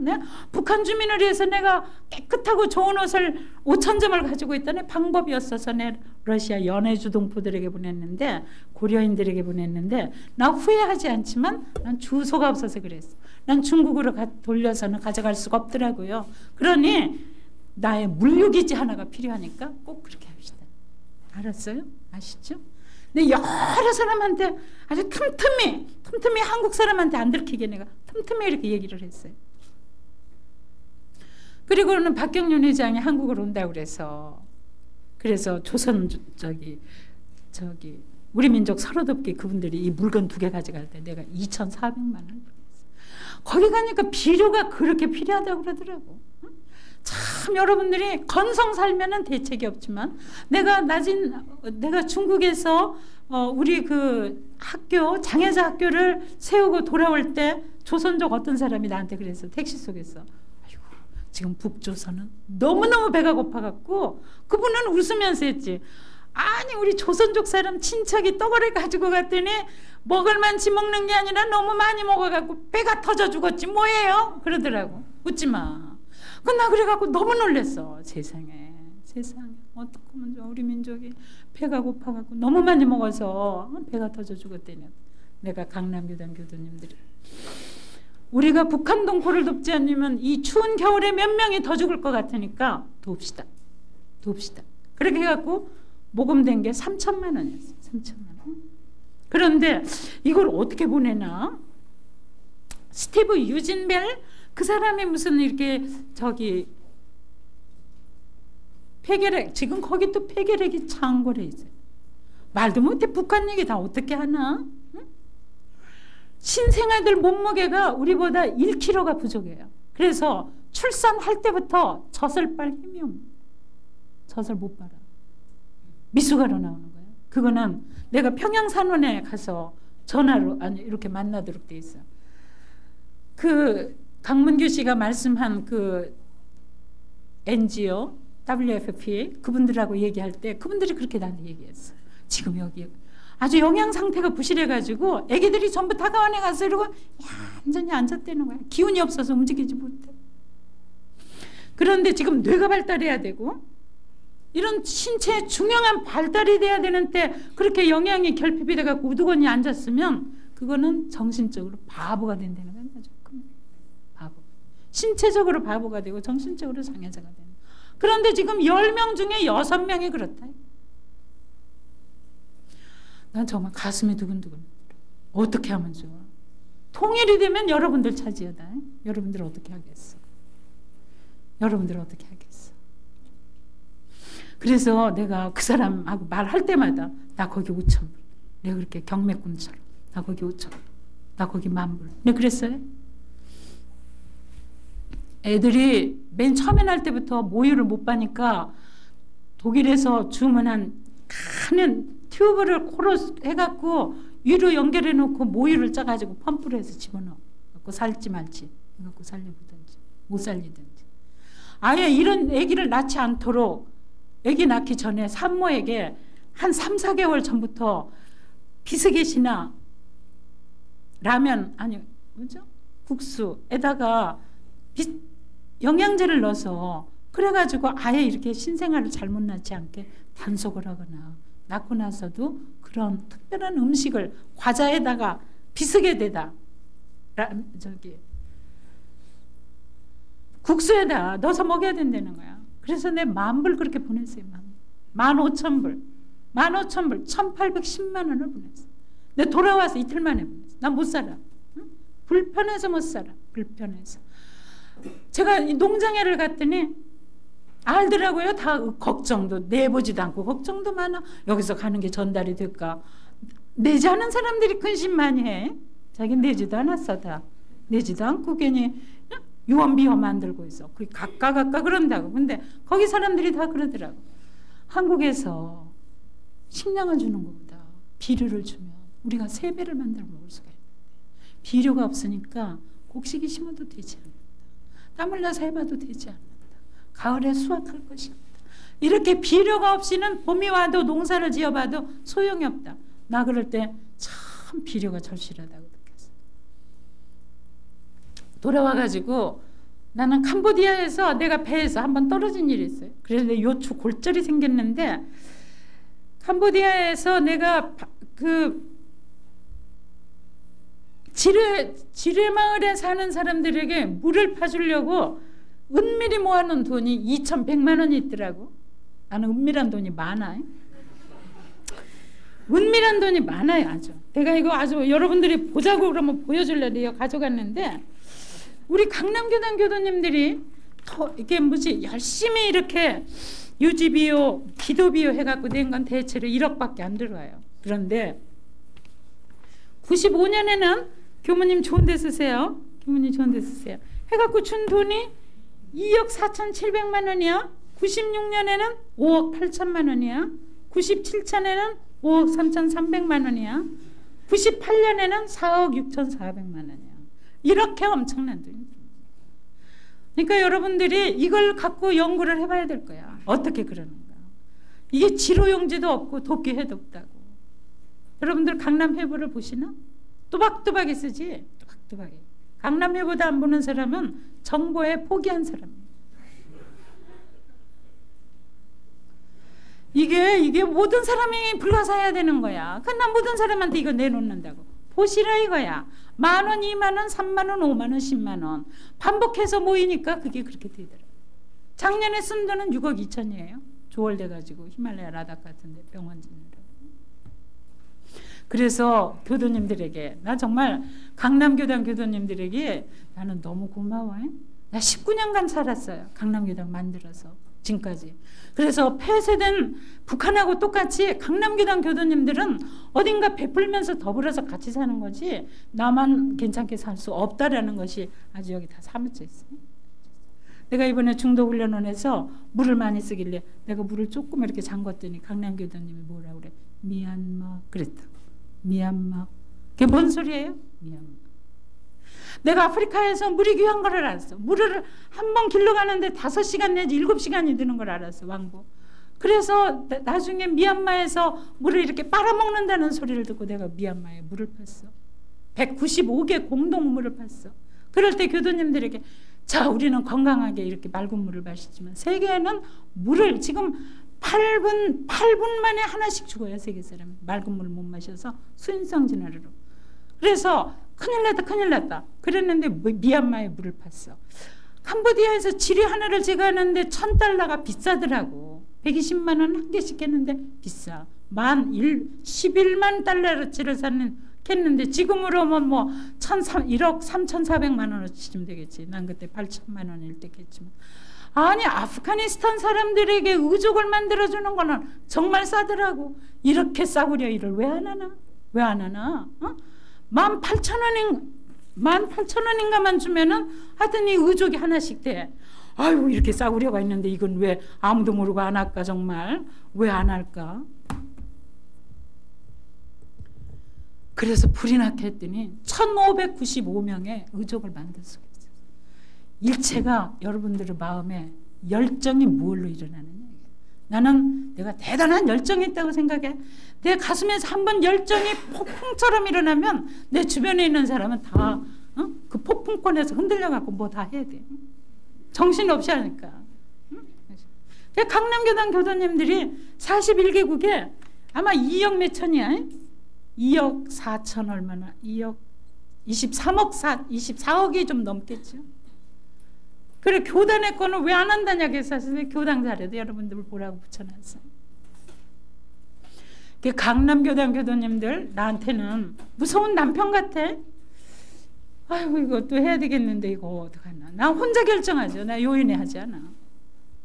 북한 주민을 위해서 내가 깨끗하고 좋은 옷을 5,000점을 가지고 있던 방법이었어서 내 러시아 연해주 동포들에게 보냈는데 고려인들에게 보냈는데 나 후회하지 않지만 난 주소가 없어서 그랬어. 난 중국으로 돌려서는 가져갈 수가 없더라고요. 그러니 나의 물류기지 하나가 필요하니까 꼭 그렇게 합시다. 알았어요? 아시죠? 근데 여러 사람한테 아주 틈틈이 한국 사람한테 안 들키게 내가 틈틈이 이렇게 얘기를 했어요. 그리고는 박경륜 회장이 한국으로 온다고 그래서 조선 우리 민족 서러덥게 그분들이 이 물건 2개 가져갈 때 내가 2,400만 원 벌었어요. 거기 가니까 비료가 그렇게 필요하다고 그러더라고. 참 여러분들이 건성 살면은 대책이 없지만 내가 중국에서 우리 그 학교 장애자 학교를 세우고 돌아올 때 조선족 어떤 사람이 나한테 그랬어. 택시 속에서 아이고 지금 북조선은 너무너무 배가 고파갖고 그분은 웃으면서 했지. 아니 우리 조선족 사람 친척이 떡을 가지고 갔더니 먹을 만치 먹는 게 아니라 너무 많이 먹어갖고 배가 터져 죽었지 뭐예요? 그러더라고. 웃지마. 나 그래갖고 너무 놀랐어. 세상에 어떻게 하면 좋아. 우리 민족이 배가 고파갖고 너무 많이 먹어서 배가 터져 죽었대요. 내가 강남교단 교도님들이 우리가 북한 동포를 돕지 않으면 이 추운 겨울에 몇 명이 더 죽을 것 같으니까 돕시다. 그렇게 해갖고 모금된 게 3,000만 원이었어요. 3,000만 원. 그런데 이걸 어떻게 보내나? 스티브 유진벨 그 사람이 무슨 이렇게 폐결핵 지금 거기 또 폐결핵이 창궐해 있어요. 말도 못해. 북한 얘기 다 어떻게 하나? 응? 신생아들 몸무게가 우리보다 1kg가 부족해요. 그래서 출산할 때부터 젖을 빨 힘이 없는 젖을 못 빨아. 미숙아로 나오는 거예요. 그거는 내가 평양산원에 가서 전화로 이렇게 만나도록 돼 있어요. 강문규 씨가 말씀한 그 NGO, WFP 그분들하고 얘기할 때 그분들이 그렇게 나한테 얘기했어요. 지금 여기 아주 영양 상태가 부실해가지고 애기들이 전부 다가원에 가서 이러고 완전히 앉았다는 거야. 기운이 없어서 움직이지 못해. 그런데 지금 뇌가 발달해야 되고 이런 신체에 중요한 발달이 돼야 되는데 그렇게 영양이 결핍이 돼갖고 우두커니 앉았으면 그거는 정신적으로 바보가 된다는 거야. 바보. 신체적으로 바보가 되고 정신적으로 장애자가 되는. 그런데 지금 10명 중에 6명이 그렇다. 난 정말 가슴이 두근두근. 어떻게 하면 좋아? 통일이 되면 여러분들 차지하다. 여러분들 어떻게 하겠어? 여러분들 어떻게 하겠어? 그래서 내가 그 사람하고 말할 때마다 나 거기 5,000불. 내가 그렇게 경매꾼처럼 나 거기 5,000불. 나 거기 10,000불. 내가 그랬어요. 애들이 맨 처음에 날 때부터 모유를 못 봐니까 독일에서 주문한 큰 튜브를 코로 해갖고 위로 연결해 놓고 모유를 짜가지고 펌프를 해서 집어넣어. 갖고 살지 말지. 갖고 살려보든지 못 살리든지. 아예 이런 아기를 낳지 않도록 아기 낳기 전에 산모에게 한 3, 4개월 전부터 비스킷이나 라면 아니 뭐죠? 국수에다가 영양제를 넣어서 그래가지고 아예 이렇게 신생아를 잘못 낳지 않게 단속을 하거나 낳고 나서도 그런 특별한 음식을 과자에다가 비스킷에다 국수에다 넣어서 먹여야 된다는 거야. 그래서 내 10,000불 그렇게 보냈어요. 15,000불 1,810만 원을 보냈어. 내가 돌아와서 이틀 만에 보냈어. 나 못 살아. 응? 불편해서 못 살아. 불편해서. 제가 농장에를 갔더니 알더라고요. 다 걱정도 내보지도 않고 걱정도 많아. 여기서 가는 게 전달이 될까. 내지 않은 사람들이 근심 많이 해. 자기 내지도 않았어. 다 내지도 않고 괜히 유언비어 만들고 있어. 그게 가까 그런다고. 근데 거기 사람들이 다 그러더라고. 한국에서 식량을 주는 것보다 비료를 주면 우리가 3배를 만들어 먹을 수가 있는데 비료가 없으니까 곡식이 심어도 되지 않는다. 땀 흘려서 해봐도 되지 않는다. 가을에 수확할 것이 없다. 이렇게 비료가 없이는 봄이 와도 농사를 지어봐도 소용이 없다. 나 그럴 때 참 비료가 절실하다고 느꼈어. 돌아와가지고 나는 캄보디아에서 내가 배에서 한번 떨어진 일이 있어요. 그래서 내 요추 골절이 생겼는데 캄보디아에서 내가 그 지뢰마을에 사는 사람들에게 물을 파주려고 은밀히 모아놓은 돈이 2,100만 원이 있더라고. 나는 은밀한 돈이 많아. 은밀한 돈이 많아요. 아주. 내가 이거 아주 여러분들이 보자고 그러면 보여주려고 가져갔는데 우리 강남교단 교도님들이 더 이게 뭐지 열심히 이렇게 유지비요 기도비요 해갖고 낸 건 대체로 1억밖에 안 들어와요. 그런데 95년에는 교무님 좋은 데 쓰세요. 교무님 좋은 데 쓰세요. 해갖고 준 돈이 2억 4,700만 원이야. 96년에는 5억 8천만 원이야. 97년에는 5억 3,300만 원이야. 98년에는 4억 6,400만 원이야. 이렇게 엄청난 돈이. 그러니까 여러분들이 이걸 갖고 연구를 해봐야 될 거야. 어떻게 그러는가. 이게 지로용지도 없고 돕기회도 없다고. 여러분들 강남회보를 보시나? 또박또박이 쓰지. 또박또박이. 강남회보도 안 보는 사람은 정보에 포기한 사람이에요. 이게 모든 사람이 불가사해야 되는 거야. 그러나 모든 사람한테 이거 내놓는다고. 보시라 이거야. 10,000원, 20,000원, 30,000원, 50,000원, 100,000원. 반복해서 모이니까 그게 그렇게 되더라고요. 작년에 쓴 돈은 6억 2천이에요. 조월돼가지고 히말라야 라닥 같은데 병원 짓느라고. 그래서 교도님들에게 나 정말 강남교단 교도님들에게 나는 너무 고마워요. 나 19년간 살았어요. 강남교단 만들어서 지금까지. 그래서 폐쇄된 북한하고 똑같이 강남교단 교도님들은 어딘가 베풀면서 더불어서 같이 사는 거지 나만 괜찮게 살 수 없다라는 것이 아주 여기 다 사무쳐 있어요. 내가 이번에 중도훈련원에서 물을 많이 쓰길래 내가 물을 조금 이렇게 잠궜더니 강남교도님이 뭐라 그래? 미얀마 그랬다. 미얀마. 그게 뭔 소리예요? 미얀마. 내가 아프리카에서 물이 귀한 걸 알았어. 물을 한 번 길러 가는데 5시간 내지 7시간이 드는 걸 알았어. 왕복. 그래서 나중에 미얀마에서 물을 이렇게 빨아먹는다는 소리를 듣고 내가 미얀마에 물을 팠어. 195개 공동물을 팠어. 그럴 때 교도님들에게 자 우리는 건강하게 이렇게 맑은 물을 마시지만 세계에는 물을 지금 8분 만에 하나씩 죽어요. 세계 사람이. 맑은 물을 못 마셔서 수인성 진화로. 그래서 큰일 났다. 그랬는데 미얀마에 물을 팠어. 캄보디아에서 지뢰 하나를 제거하는데 $1,000가 비싸더라고. 120만 원 한 개씩 했는데 비싸. 11만 달러치를 샀는데 지금으로 뭐 1억 3,400만 원어치 치면 되겠지. 난 그때 8천만 원일 때 했지만 아니 아프가니스탄 사람들에게 의족을 만들어주는 거는 정말 싸더라고. 이렇게 싸구려 일을 왜 안 하나? 왜 안 하나? 18,000원인가만 주면은 하여튼 이 의족이 하나씩 돼. 아이고 이렇게 싸구려가 있는데 이건 왜 아무도 모르고 안 할까? 정말 왜 안 할까? 그래서 불이 나게 했더니 1595명의 의족을 만들 수가 있어요. 일체가 여러분들의 마음에 열정이 무엇로 일어나느냐. 나는 내가 대단한 열정이 있다고 생각해. 내 가슴에서 한번 열정이 폭풍처럼 일어나면 내 주변에 있는 사람은 다 그 폭풍권에서 흔들려갖고 뭐 다 해야 돼. 정신없이 하니까. 강남교단 교도님들이 41개국에 아마 2억 몇 천이야. 2억 4천 얼마나 2억 24억이 좀 넘겠죠. 그래 교단의 거는 왜 안 한다냐 그래서 교당 사례도 여러분들 보라고 붙여놨어요. 강남교단 교도님들 나한테는 무서운 남편 같아. 아이고 이것도 해야 되겠는데 이거 어떡하나. 나 혼자 결정하죠. 나 요인회 하지 않아.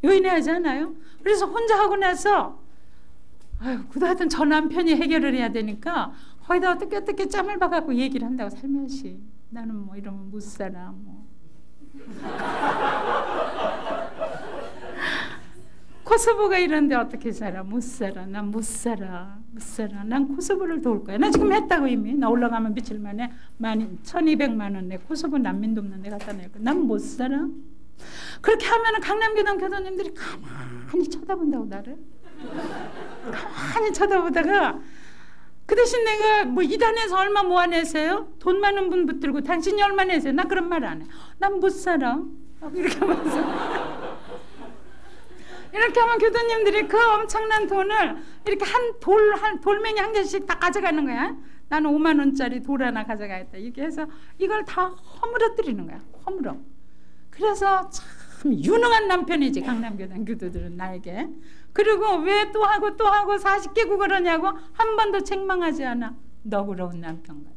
요인회 하지 않아요. 그래서 혼자 하고 나서 아유 그도 하여튼 저 남편이 해결을 해야 되니까 거기다 어떻게 짬을 봐갖고 얘기를 한다고 살며시. 나는 뭐 이러면 못 살아 뭐. 코소보가 이런데 어떻게 살아? 못 살아. 난 못 살아. 난 코소보를 도울 거야. 나 지금 했다고 이미. 나 올라가면 며칠 만에 1,200만 원 내 코소보 난민 돕는 데 갖다 낼 거야. 난 못 살아. 그렇게 하면은 강남교단 교도님들이 가만히 쳐다본다고 나를. 가만히 쳐다보다가 그 대신 내가 뭐 이단에서 얼마 모아내세요? 돈 많은 분 붙들고 당신이 얼마 내세요? 나 그런 말 안 해. 난 못 살아. 이렇게 하면서 이렇게 하면 교도님들이 그 엄청난 돈을 이렇게 한 돌멩이 한 개씩 다 가져가는 거야. 나는 5만 원짜리 돌 하나 가져가겠다. 이렇게 해서 이걸 다 허물어뜨리는 거야. 허물어. 그래서 참 유능한 남편이지 강남교단 교도들은 나에게. 그리고 왜 또 하고 40개국을 하냐고 한 번도 책망하지 않아. 너그러운 남편 같아.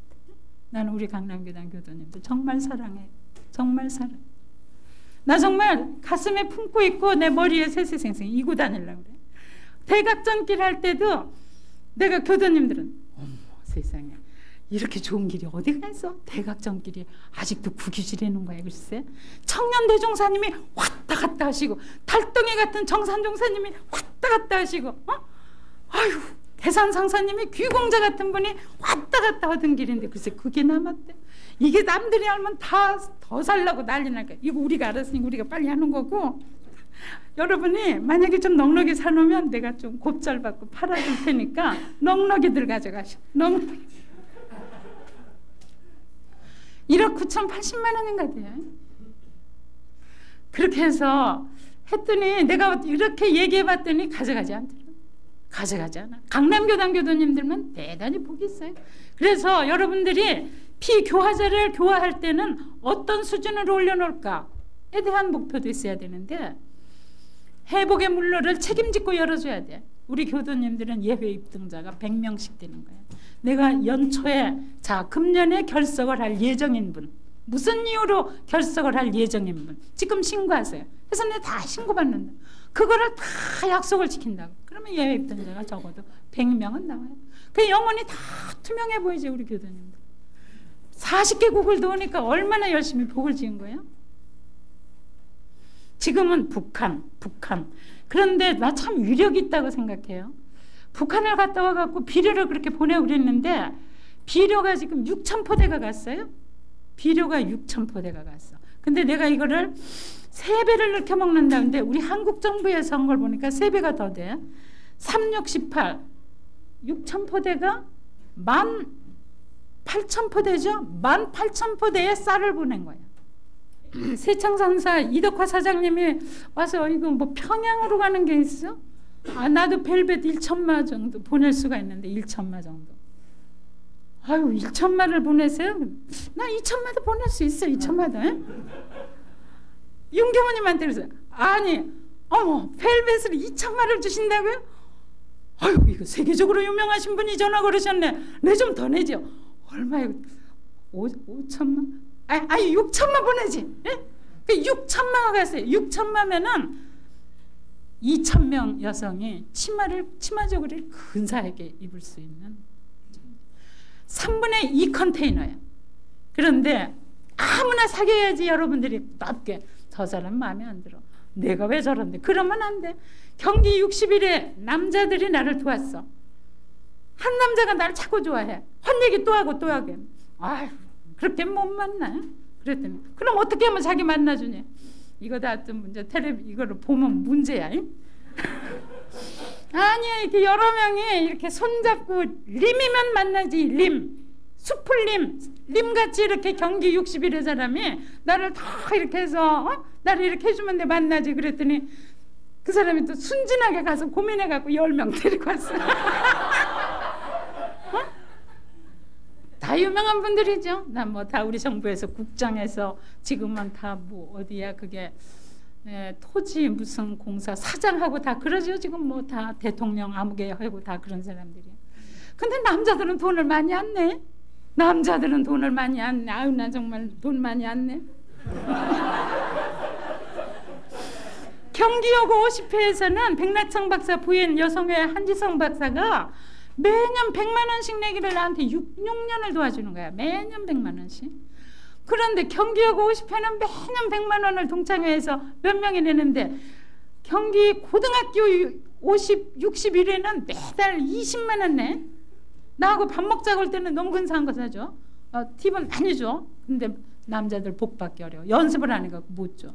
나는 우리 강남교단 교도님들 정말 사랑해. 정말 사랑해. 나 정말 가슴에 품고 있고 내 머리에 세세생생 이고 다니려고 그래. 대각전길 할 때도 내가 교도님들은 어머 세상에 이렇게 좋은 길이 어디가 있어? 대각전길이 아직도 구기질해놓은 거야. 글쎄 청년대종사님이 왔다 갔다 하시고 달덩이 같은 정산종사님이 왔다 갔다 하시고 아유 대산상사님이 귀공자 같은 분이 왔다 갔다 하던 길인데 글쎄 그게 남았대. 이게 남들이 알면 다 더 살라고 난리 날까. 이거 우리가 알았으니까 우리가 빨리 하는 거고 여러분이 만약에 좀 넉넉히 사놓으면 내가 좀 곱절 받고 팔아줄 테니까 넉넉히들 가져가시오. 넉넉히 1억 9,080만 원인가 돼. 그렇게 해서 했더니 내가 이렇게 얘기해봤더니 가져가지 않더라. 가져가지 않아. 강남교단 교도님들만 대단히 복이 있어요. 그래서 여러분들이 피교화자를 교화할 때는 어떤 수준으로 올려놓을까에 대한 목표도 있어야 되는데 회복의 물로를 책임지고 열어줘야 돼. 우리 교도님들은 예외 입등자가 100명씩 되는 거야. 내가 연초에 자 금년에 결석을 할 예정인 분 무슨 이유로 결석을 할 예정인 분 지금 신고하세요. 그래서 내가 다 신고받는다. 그거를 다 약속을 지킨다고. 그러면 예외 입등자가 적어도 100명은 나와요. 그 영혼이 다 투명해 보이지 우리 교도님들. 40개국을 도우니까 얼마나 열심히 복을 지은 거예요? 지금은 북한. 그런데 나 참 위력이 있다고 생각해요. 북한을 갔다 와갖고 비료를 그렇게 보내고 그랬는데 비료가 지금 6,000포대가 갔어요. 비료가 6,000포대가 갔어. 근데 내가 이거를 3배를 넣게 먹는다는데 우리 한국 정부에서 한 걸 보니까 3배가 더 돼. 3, 6, 18 6,000포대가 18,000포대죠. 18,000포대의 쌀을 보낸 거야. 세창상사 이덕화 사장님이 와서 이거 뭐 평양으로 가는 게 있어? 아 나도 벨벳 1,000마 정도 보낼 수가 있는데 1,000마 정도. 아유 1,000마를 보내세요? 나 2,000마도 보낼 수 있어. 2,000마도. 윤경호님한테 그랬어요. 아니 어머 벨벳을 2,000마를 주신다고요? 아유 이거 세계적으로 유명하신 분이 전화 걸으셨네. 내 좀 더 내죠. 얼마예요? 5,000만? 아니 6,000만 보내지. 예? 그 6천마가 갔어요. 6천마면은 2,000명 여성이 치마 저고리를 근사하게 입을 수 있는 3분의 2 컨테이너예요. 그런데 아무나 사귀어야지 여러분들이 넓게 저 사람 마음에 안 들어. 내가 왜 저런데? 그러면 안 돼. 경기 60일에 남자들이 나를 도왔어. 한 남자가 나를 자꾸 좋아해. 헛 얘기 또 하고 또 하게. 아휴, 그렇게 못 만나. 그랬더니 그럼 어떻게 하면 자기 만나주냐? 이거 다 좀 문제. 이거를 보면 문제야. 아니야, 이렇게 여러 명이 이렇게 손잡고 림이면 만나지. 림, 수풀림, 림같이 이렇게 경기 60일의 사람이 나를 다 이렇게 해서 나를 이렇게 해주면 내 만나지. 그랬더니 그 사람이 또 순진하게 가서 고민해갖고 10명 데리고 왔어. 다 유명한 분들이죠. 나 뭐 다 우리 정부에서 국장에서 지금은 다 뭐 어디야 그게 토지 무슨 공사 사장하고 다 그러죠. 지금 뭐 다 대통령 아무개 하고 다 그런 사람들이야. 근데 남자들은 돈을 많이 안 내. 남자들은 돈을 많이 안 내. 아유, 나 정말 돈 많이 안 내. 경기여고 50회에서는 백낙청 박사 부인 여성회 한지성 박사가 매년 100만 원씩 내기를 나한테 6년을 도와주는 거야. 매년 100만 원씩. 그런데 경기여고 50회는 매년 100만 원을 동창회에서 몇 명이 내는데 경기 고등학교 61회는 매달 20만 원 내. 나하고 밥 먹자고 할 때는 너무 근사한 거 사줘. 팁은 많이 줘. 근데 남자들 복 받기 어려워. 연습을 안 해갖고 못 줘.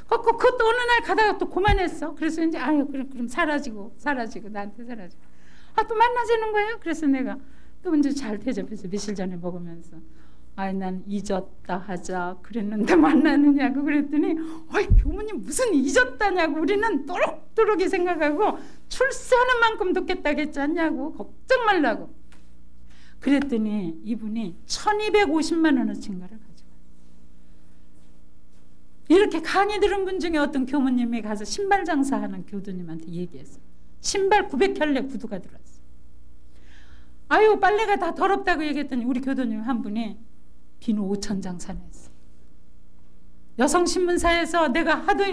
그것도 어느 날 가다가 또 그만했어. 그래서 이제 아유 그럼 사라지고 나한테 사라지고. 또 만나자는 거예요. 그래서 내가 또 이제 잘 대접해서 며칠 전에 먹으면서 난 잊었다 하자 그랬는데 만나느냐고 그랬더니 교무님 무슨 잊었다냐고. 우리는 또록또록이 생각하고 출세하는 만큼 돕겠다고 했지 않냐고. 걱정 말라고. 그랬더니 이분이 1,250만 원어치인가를 가져가요. 이렇게 강의 들은 분 중에 어떤 교무님이 가서 신발 장사하는 교도님한테 얘기했어요. 신발 900켤레 구두가 들어왔어. 아유, 빨래가 다 더럽다고 얘기했더니 우리 교도님 한 분이 비누 5,000장 사냈어. 여성신문사에서 내가 하도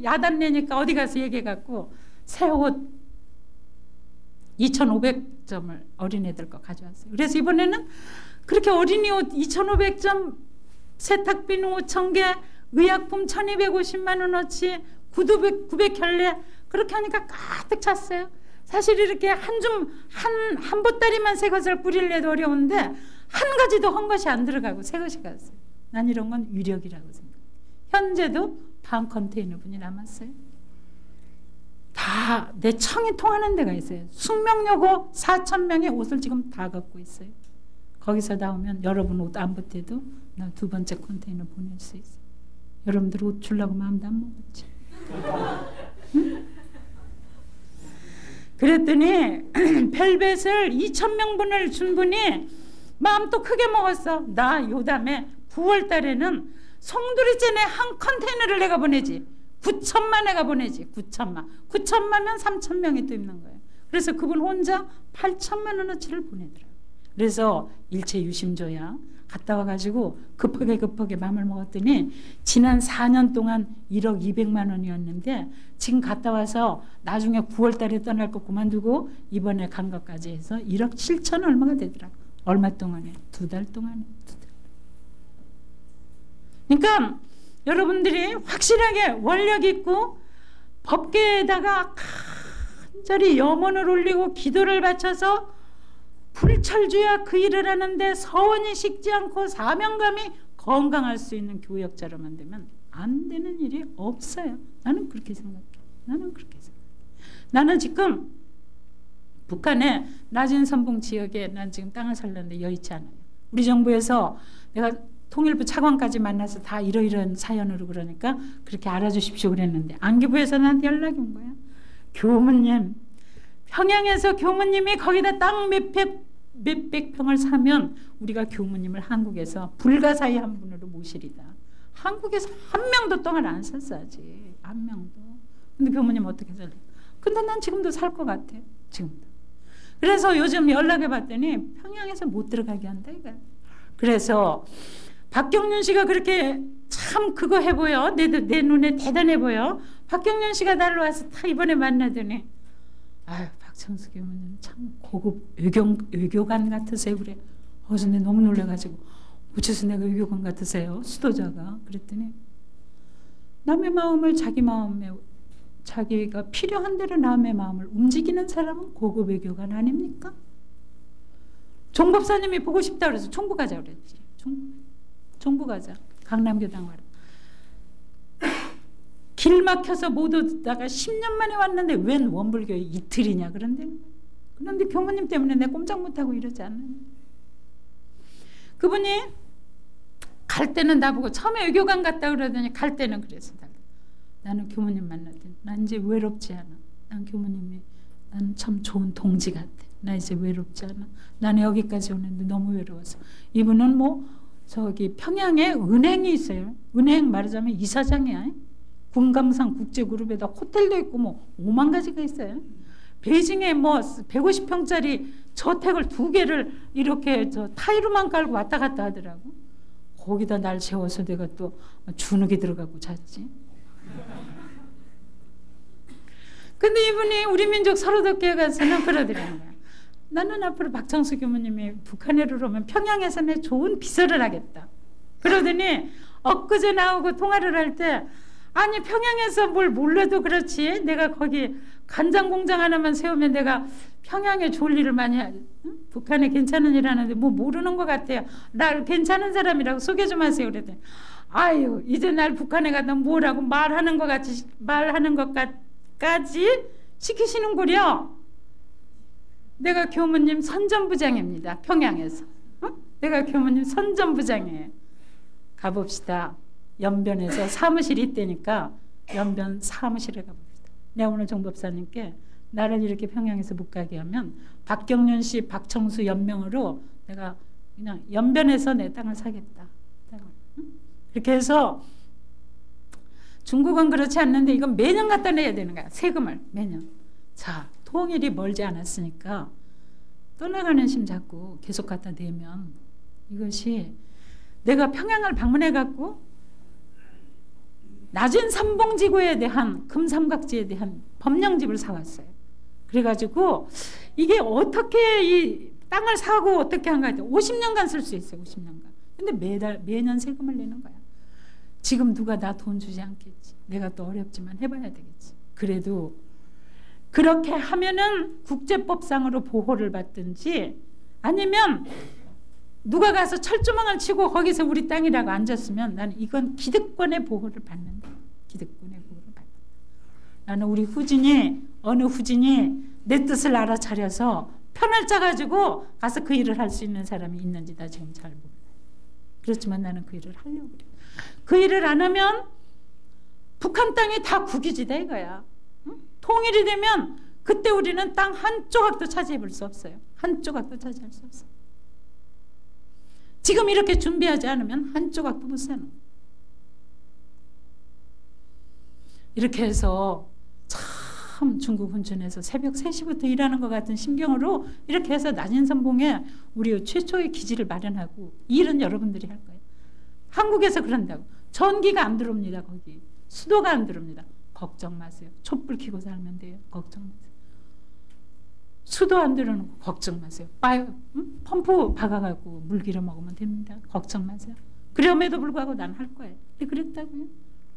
야단 내니까 어디 가서 얘기해갖고 새 옷 2,500점을 어린애들 거 가져왔어요. 그래서 이번에는 그렇게 어린이 옷 2,500점, 세탁비누 5,000개, 의약품 1,250만 원어치, 구두 900켤레 그렇게 하니까 가득 찼어요. 사실 이렇게 한 보따리만 새 것을 뿌리려도 어려운데 한 가지도 헌 것이 안 들어가고 새 것이 갔어요. 난 이런 건 위력이라고 생각해요. 현재도 반 컨테이너 분이 남았어요. 다 내 청이 통하는 데가 있어요. 숙명여고 4,000명의 옷을 지금 다 갖고 있어요. 거기서 나오면 여러분 옷 안 보태도 나 2번째 컨테이너 보낼 수 있어요. 여러분들 옷 주려고 마음도 안 먹었지. 응? 그랬더니 벨벳을 2,000명분을 준 분이 마음 또 크게 먹었어. 나 요담에 9월 달에는 송두리째 한 컨테이너를 내가 보내지. 9천만 내가 보내지. 9천만면 3,000명이 또 입는 거예요. 그래서 그분 혼자 8천만 원어치를 보내더라고요. 그래서 일체 유심조야 갔다 와가지고 급하게 마음을 먹었더니 지난 4년 동안 1억 200만 원이었는데 지금 갔다 와서 나중에 9월 달에 떠날 거 그만두고 이번에 간 것까지 해서 1억 7천 얼마가 되더라고. 얼마 동안에? 2달 동안에. 2달. 그러니까 여러분들이 확실하게 원력 있고 법계에다가 간절히 염원을 올리고 기도를 바쳐서 불철주야 그 일을 하는데 서원이 식지 않고 사명감이 건강할 수 있는 교역자로만 되면 안 되는 일이 없어요. 나는 그렇게 생각해. 나는 지금 북한의 낮은 선봉 지역에 난 지금 땅을 살려는데 여의치 않아요. 우리 정부에서 내가 통일부 차관까지 만나서 다 이러이러한 사연으로 그러니까 그렇게 알아주십시오 그랬는데 안기부에서 나한테 연락이 온 거야. 교무님, 평양에서 교무님이 거기다 땅 몇백 평을 사면 우리가 교무님을 한국에서 불가사의 한 분으로 모시리다. 한국에서 한 명도 땅을 안 샀어 아직. 한 명도. 근데 교무님 어떻게 살래? 근데 난 지금도 살 것 같아. 지금도. 그래서 요즘 연락해 봤더니 평양에서 못 들어가게 한다 이거. 그래서 박경륜 씨가 그렇게 참 그거 해 보여. 내 눈에 대단해 보여. 박경련 씨가 날로 와서 다 이번에 만나더니 아유 박창수 교무님 참 고급 외교관 같으세요 그래. 어서 내가 너무 놀라가지고 어째서 내가 외교관 같으세요? 수도자가. 그랬더니 남의 마음을 자기 마음에 자기가 필요한 대로 남의 마음을 움직이는 사람은 고급 외교관 아닙니까? 종법사님이 보고 싶다 그래서 총부 가자 그랬지. 총부 가자. 강남교당 와라. 길 막혀서 못 오다가 10년 만에 왔는데 웬 원불교에 이틀이냐 그런데 교무님 때문에 내가 꼼짝 못하고 이러지 않느냐. 그분이 갈 때는 나보고 처음에 외교관 갔다 그러더니 갈 때는 그랬어. 나는 교무님 만났더니 난 이제 외롭지 않아. 난 교무님이 난 참 좋은 동지 같아. 나 이제 외롭지 않아. 나는 여기까지 오는데 너무 외로워서. 이분은 뭐 저기 평양에 은행이 있어요. 은행 말하자면 이사장이야. 군강산 국제그룹에다 호텔도 있고 뭐 5만 가지가 있어요. 베이징에 뭐 150평짜리 저택을 2개를 이렇게 저 타일로만 깔고 왔다 갔다 하더라고. 거기다 날 재워서 내가 또 주눅이 들어가고 잤지. 근데 이분이 우리 민족 서로독교에 가서는 그러더라는 거야. 나는 앞으로 박창수 교무님이 북한에 오면 평양에서 내 좋은 비서를 하겠다. 그러더니 엊그제 나오고 통화를 할 때 아니 평양에서 뭘 몰라도 그렇지 내가 거기 간장 공장 하나만 세우면 내가 평양에 좋을 일을 많이 응? 북한에 괜찮은 일 하는데 뭐 모르는 것 같아요. 날 괜찮은 사람이라고 소개 좀 하세요. 그랬더니 아유 이제 날 북한에 가다 뭐라고 말하는 것까지 시키시는구려. 내가 교무님 선전부장입니다. 평양에서. 내가 교무님 선전부장이에요. 가봅시다. 연변에서 사무실이 있다니까 연변 사무실에 가봅시다. 내가 오늘 정법사님께 나를 이렇게 평양에서 못 가게 하면 박경련 씨, 박청수 연명으로 내가 그냥 연변에서 내 땅을 사겠다. 그렇게 해서 중국은 그렇지 않는데 이건 매년 갖다 내야 되는 거야. 세금을 매년. 자, 통일이 멀지 않았으니까 떠나가는 심 잡고 계속 갖다 내면 이것이 내가 평양을 방문해 갖고 낮은 삼봉지구에 대한 금삼각지에 대한 법령집을 사왔어요. 그래가지고 이게 어떻게 이 땅을 사고 어떻게 한가 했더니 50년간 쓸 수 있어요. 50년간. 근데 매년 세금을 내는 거야. 지금 누가 나 돈 주지 않겠지. 내가 또 어렵지만 해봐야 되겠지. 그래도 그렇게 하면은 국제법상으로 보호를 받든지 아니면 누가 가서 철조망을 치고 거기서 우리 땅이라고 앉았으면 나는 이건 기득권의 보호를 받는다. 기득권의 보호를 받는다. 나는 우리 후진이 어느 후진이 내 뜻을 알아차려서 편을 짜가지고 가서 그 일을 할 수 있는 사람이 있는지 나 지금 잘 몰라요. 그렇지만 나는 그 일을 하려고 그래. 그 일을 안 하면 북한 땅이 다 국유지다 이거야. 응? 통일이 되면 그때 우리는 땅 한 조각도 차지해 볼 수 없어요. 한 조각도 차지할 수 없어요. 지금 이렇게 준비하지 않으면 한 조각도 못 사는 거예요. 이렇게 해서 참 중국 훈춘에서 새벽 3시부터 일하는 것 같은 심경으로 이렇게 해서 난인선봉에 우리 최초의 기지를 마련하고 이 일은 여러분들이 할 거예요. 한국에서 그런다고. 전기가 안 들어옵니다. 거기. 수도가 안 들어옵니다. 걱정 마세요. 촛불 켜고 살면 돼요. 걱정 마세요. 수도 안 들어오고 걱정 마세요. 펌프 박아가지고 물 길어 먹으면 됩니다. 걱정 마세요. 그럼에도 불구하고 난 할 거예요. 그랬다고요.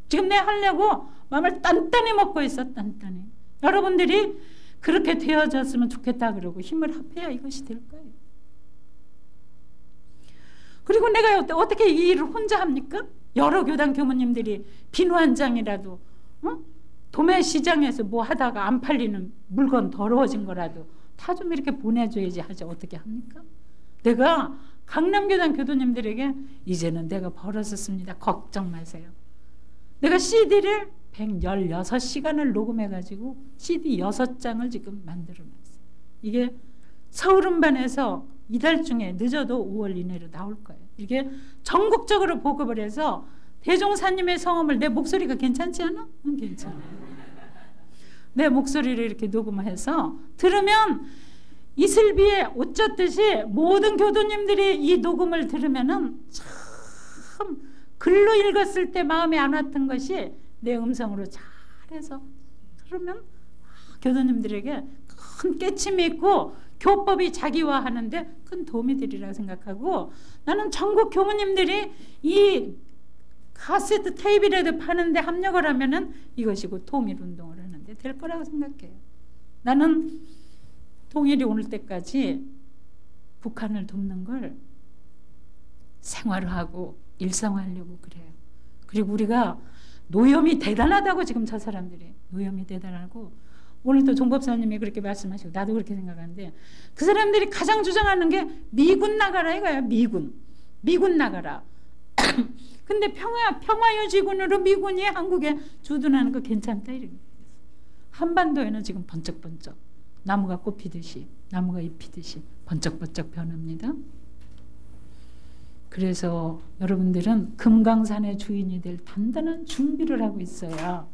지금 내가 하려고 마음을 단단히 먹고 있어. 단단히. 여러분들이 그렇게 되어졌으면 좋겠다 그러고 힘을 합해야 이것이 될 거예요. 그리고 내가 어떻게 이 일을 혼자 합니까? 여러 교당 교무님들이 비누 한 장이라도 도매 시장에서 뭐 하다가 안 팔리는 물건 더러워진 거라도 다 좀 이렇게 보내줘야지 하지 어떻게 합니까? 내가 강남교당 교도님들에게 이제는 내가 벌었었습니다. 걱정 마세요. 내가 CD를 116시간을 녹음해가지고 CD 6장을 지금 만들어놨어요. 이게 서울음반에서 이달 중에 늦어도 5월 이내로 나올 거예요. 이게 전국적으로 보급을 해서 대종사님의 성음을 내 목소리가 괜찮지 않아? 응, 괜찮아. 내 목소리를 이렇게 녹음해서 들으면 이슬비에 옷 젖듯이 모든 교도님들이 이 녹음을 들으면은 참 글로 읽었을 때 마음에 안 왔던 것이 내 음성으로 잘해서 그러면 교도님들에게 큰 깨침이 있고 교법이 자기화하는데 큰 도움이 되리라 생각하고, 나는 전국 교무님들이 이 카세트 테이프라도 파는데 합력을 하면은 이것이 곧 통일운동을 하는데 될 거라고 생각해요. 나는 통일이 오는 때까지 북한을 돕는 걸 생활화하고 일상화하려고 그래요. 그리고 우리가 노염이 대단하다고, 지금 저 사람들이 노염이 대단하고, 오늘도 종 법사님이 그렇게 말씀하시고 나도 그렇게 생각하는데, 그 사람들이 가장 주장하는 게 미군 나가라 이거야. 미군 나가라. 근데 평화유지군으로 미군이 한국에 주둔하는 거 괜찮다 이런 거예요. 한반도에는 지금 번쩍번쩍 나무가 꽃피듯이, 나무가 잎피듯이 번쩍번쩍 변합니다. 그래서 여러분들은 금강산의 주인이 될 단단한 준비를 하고 있어야,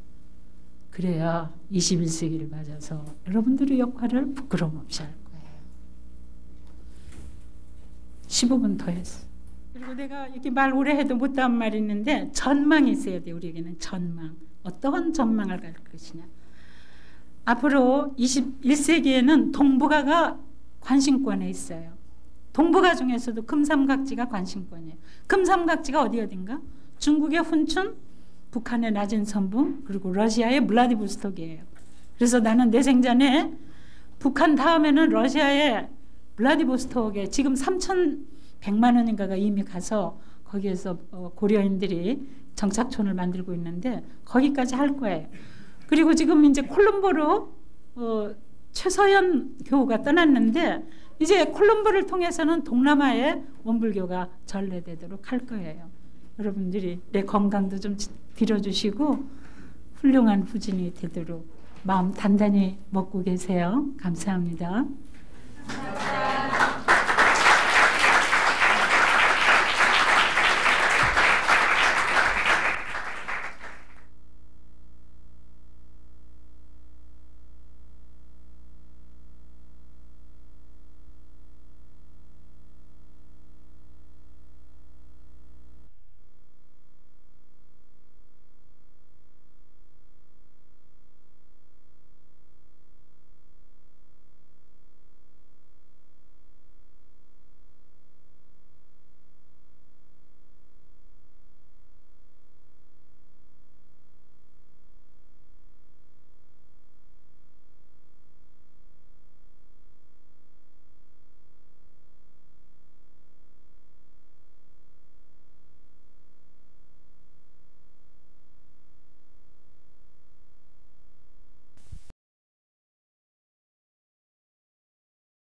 그래야 21세기를 맞아서 여러분들의 역할을 부끄러움 없이 할 거예요. 15분 더 했어. 그리고 내가 이렇게 말 오래 해도 못한 말이 있는데, 전망이 있어야 돼. 우리에게는 전망. 어떠한 전망을 갈 것이냐. 앞으로 21세기에는 동북아가 관심권에 있어요. 동북아 중에서도 금삼각지가 관심권이에요. 금삼각지가 어딘가? 중국의 훈춘, 북한의 낮은 선봉, 그리고 러시아의 블라디보스톡이에요. 그래서 나는 내 생전에 북한 다음에는 러시아의 블라디보스톡에 지금 3,100만 원인가가 이미 가서 거기에서 고려인들이 정착촌을 만들고 있는데 거기까지 할 거예요. 그리고 지금 이제 콜롬보로 최서연 교우가 떠났는데, 이제 콜롬보를 통해서는 동남아에 원불교가 전래되도록 할 거예요. 여러분들이 내 건강도 좀 빌어주시고 훌륭한 후진이 되도록 마음 단단히 먹고 계세요. 감사합니다.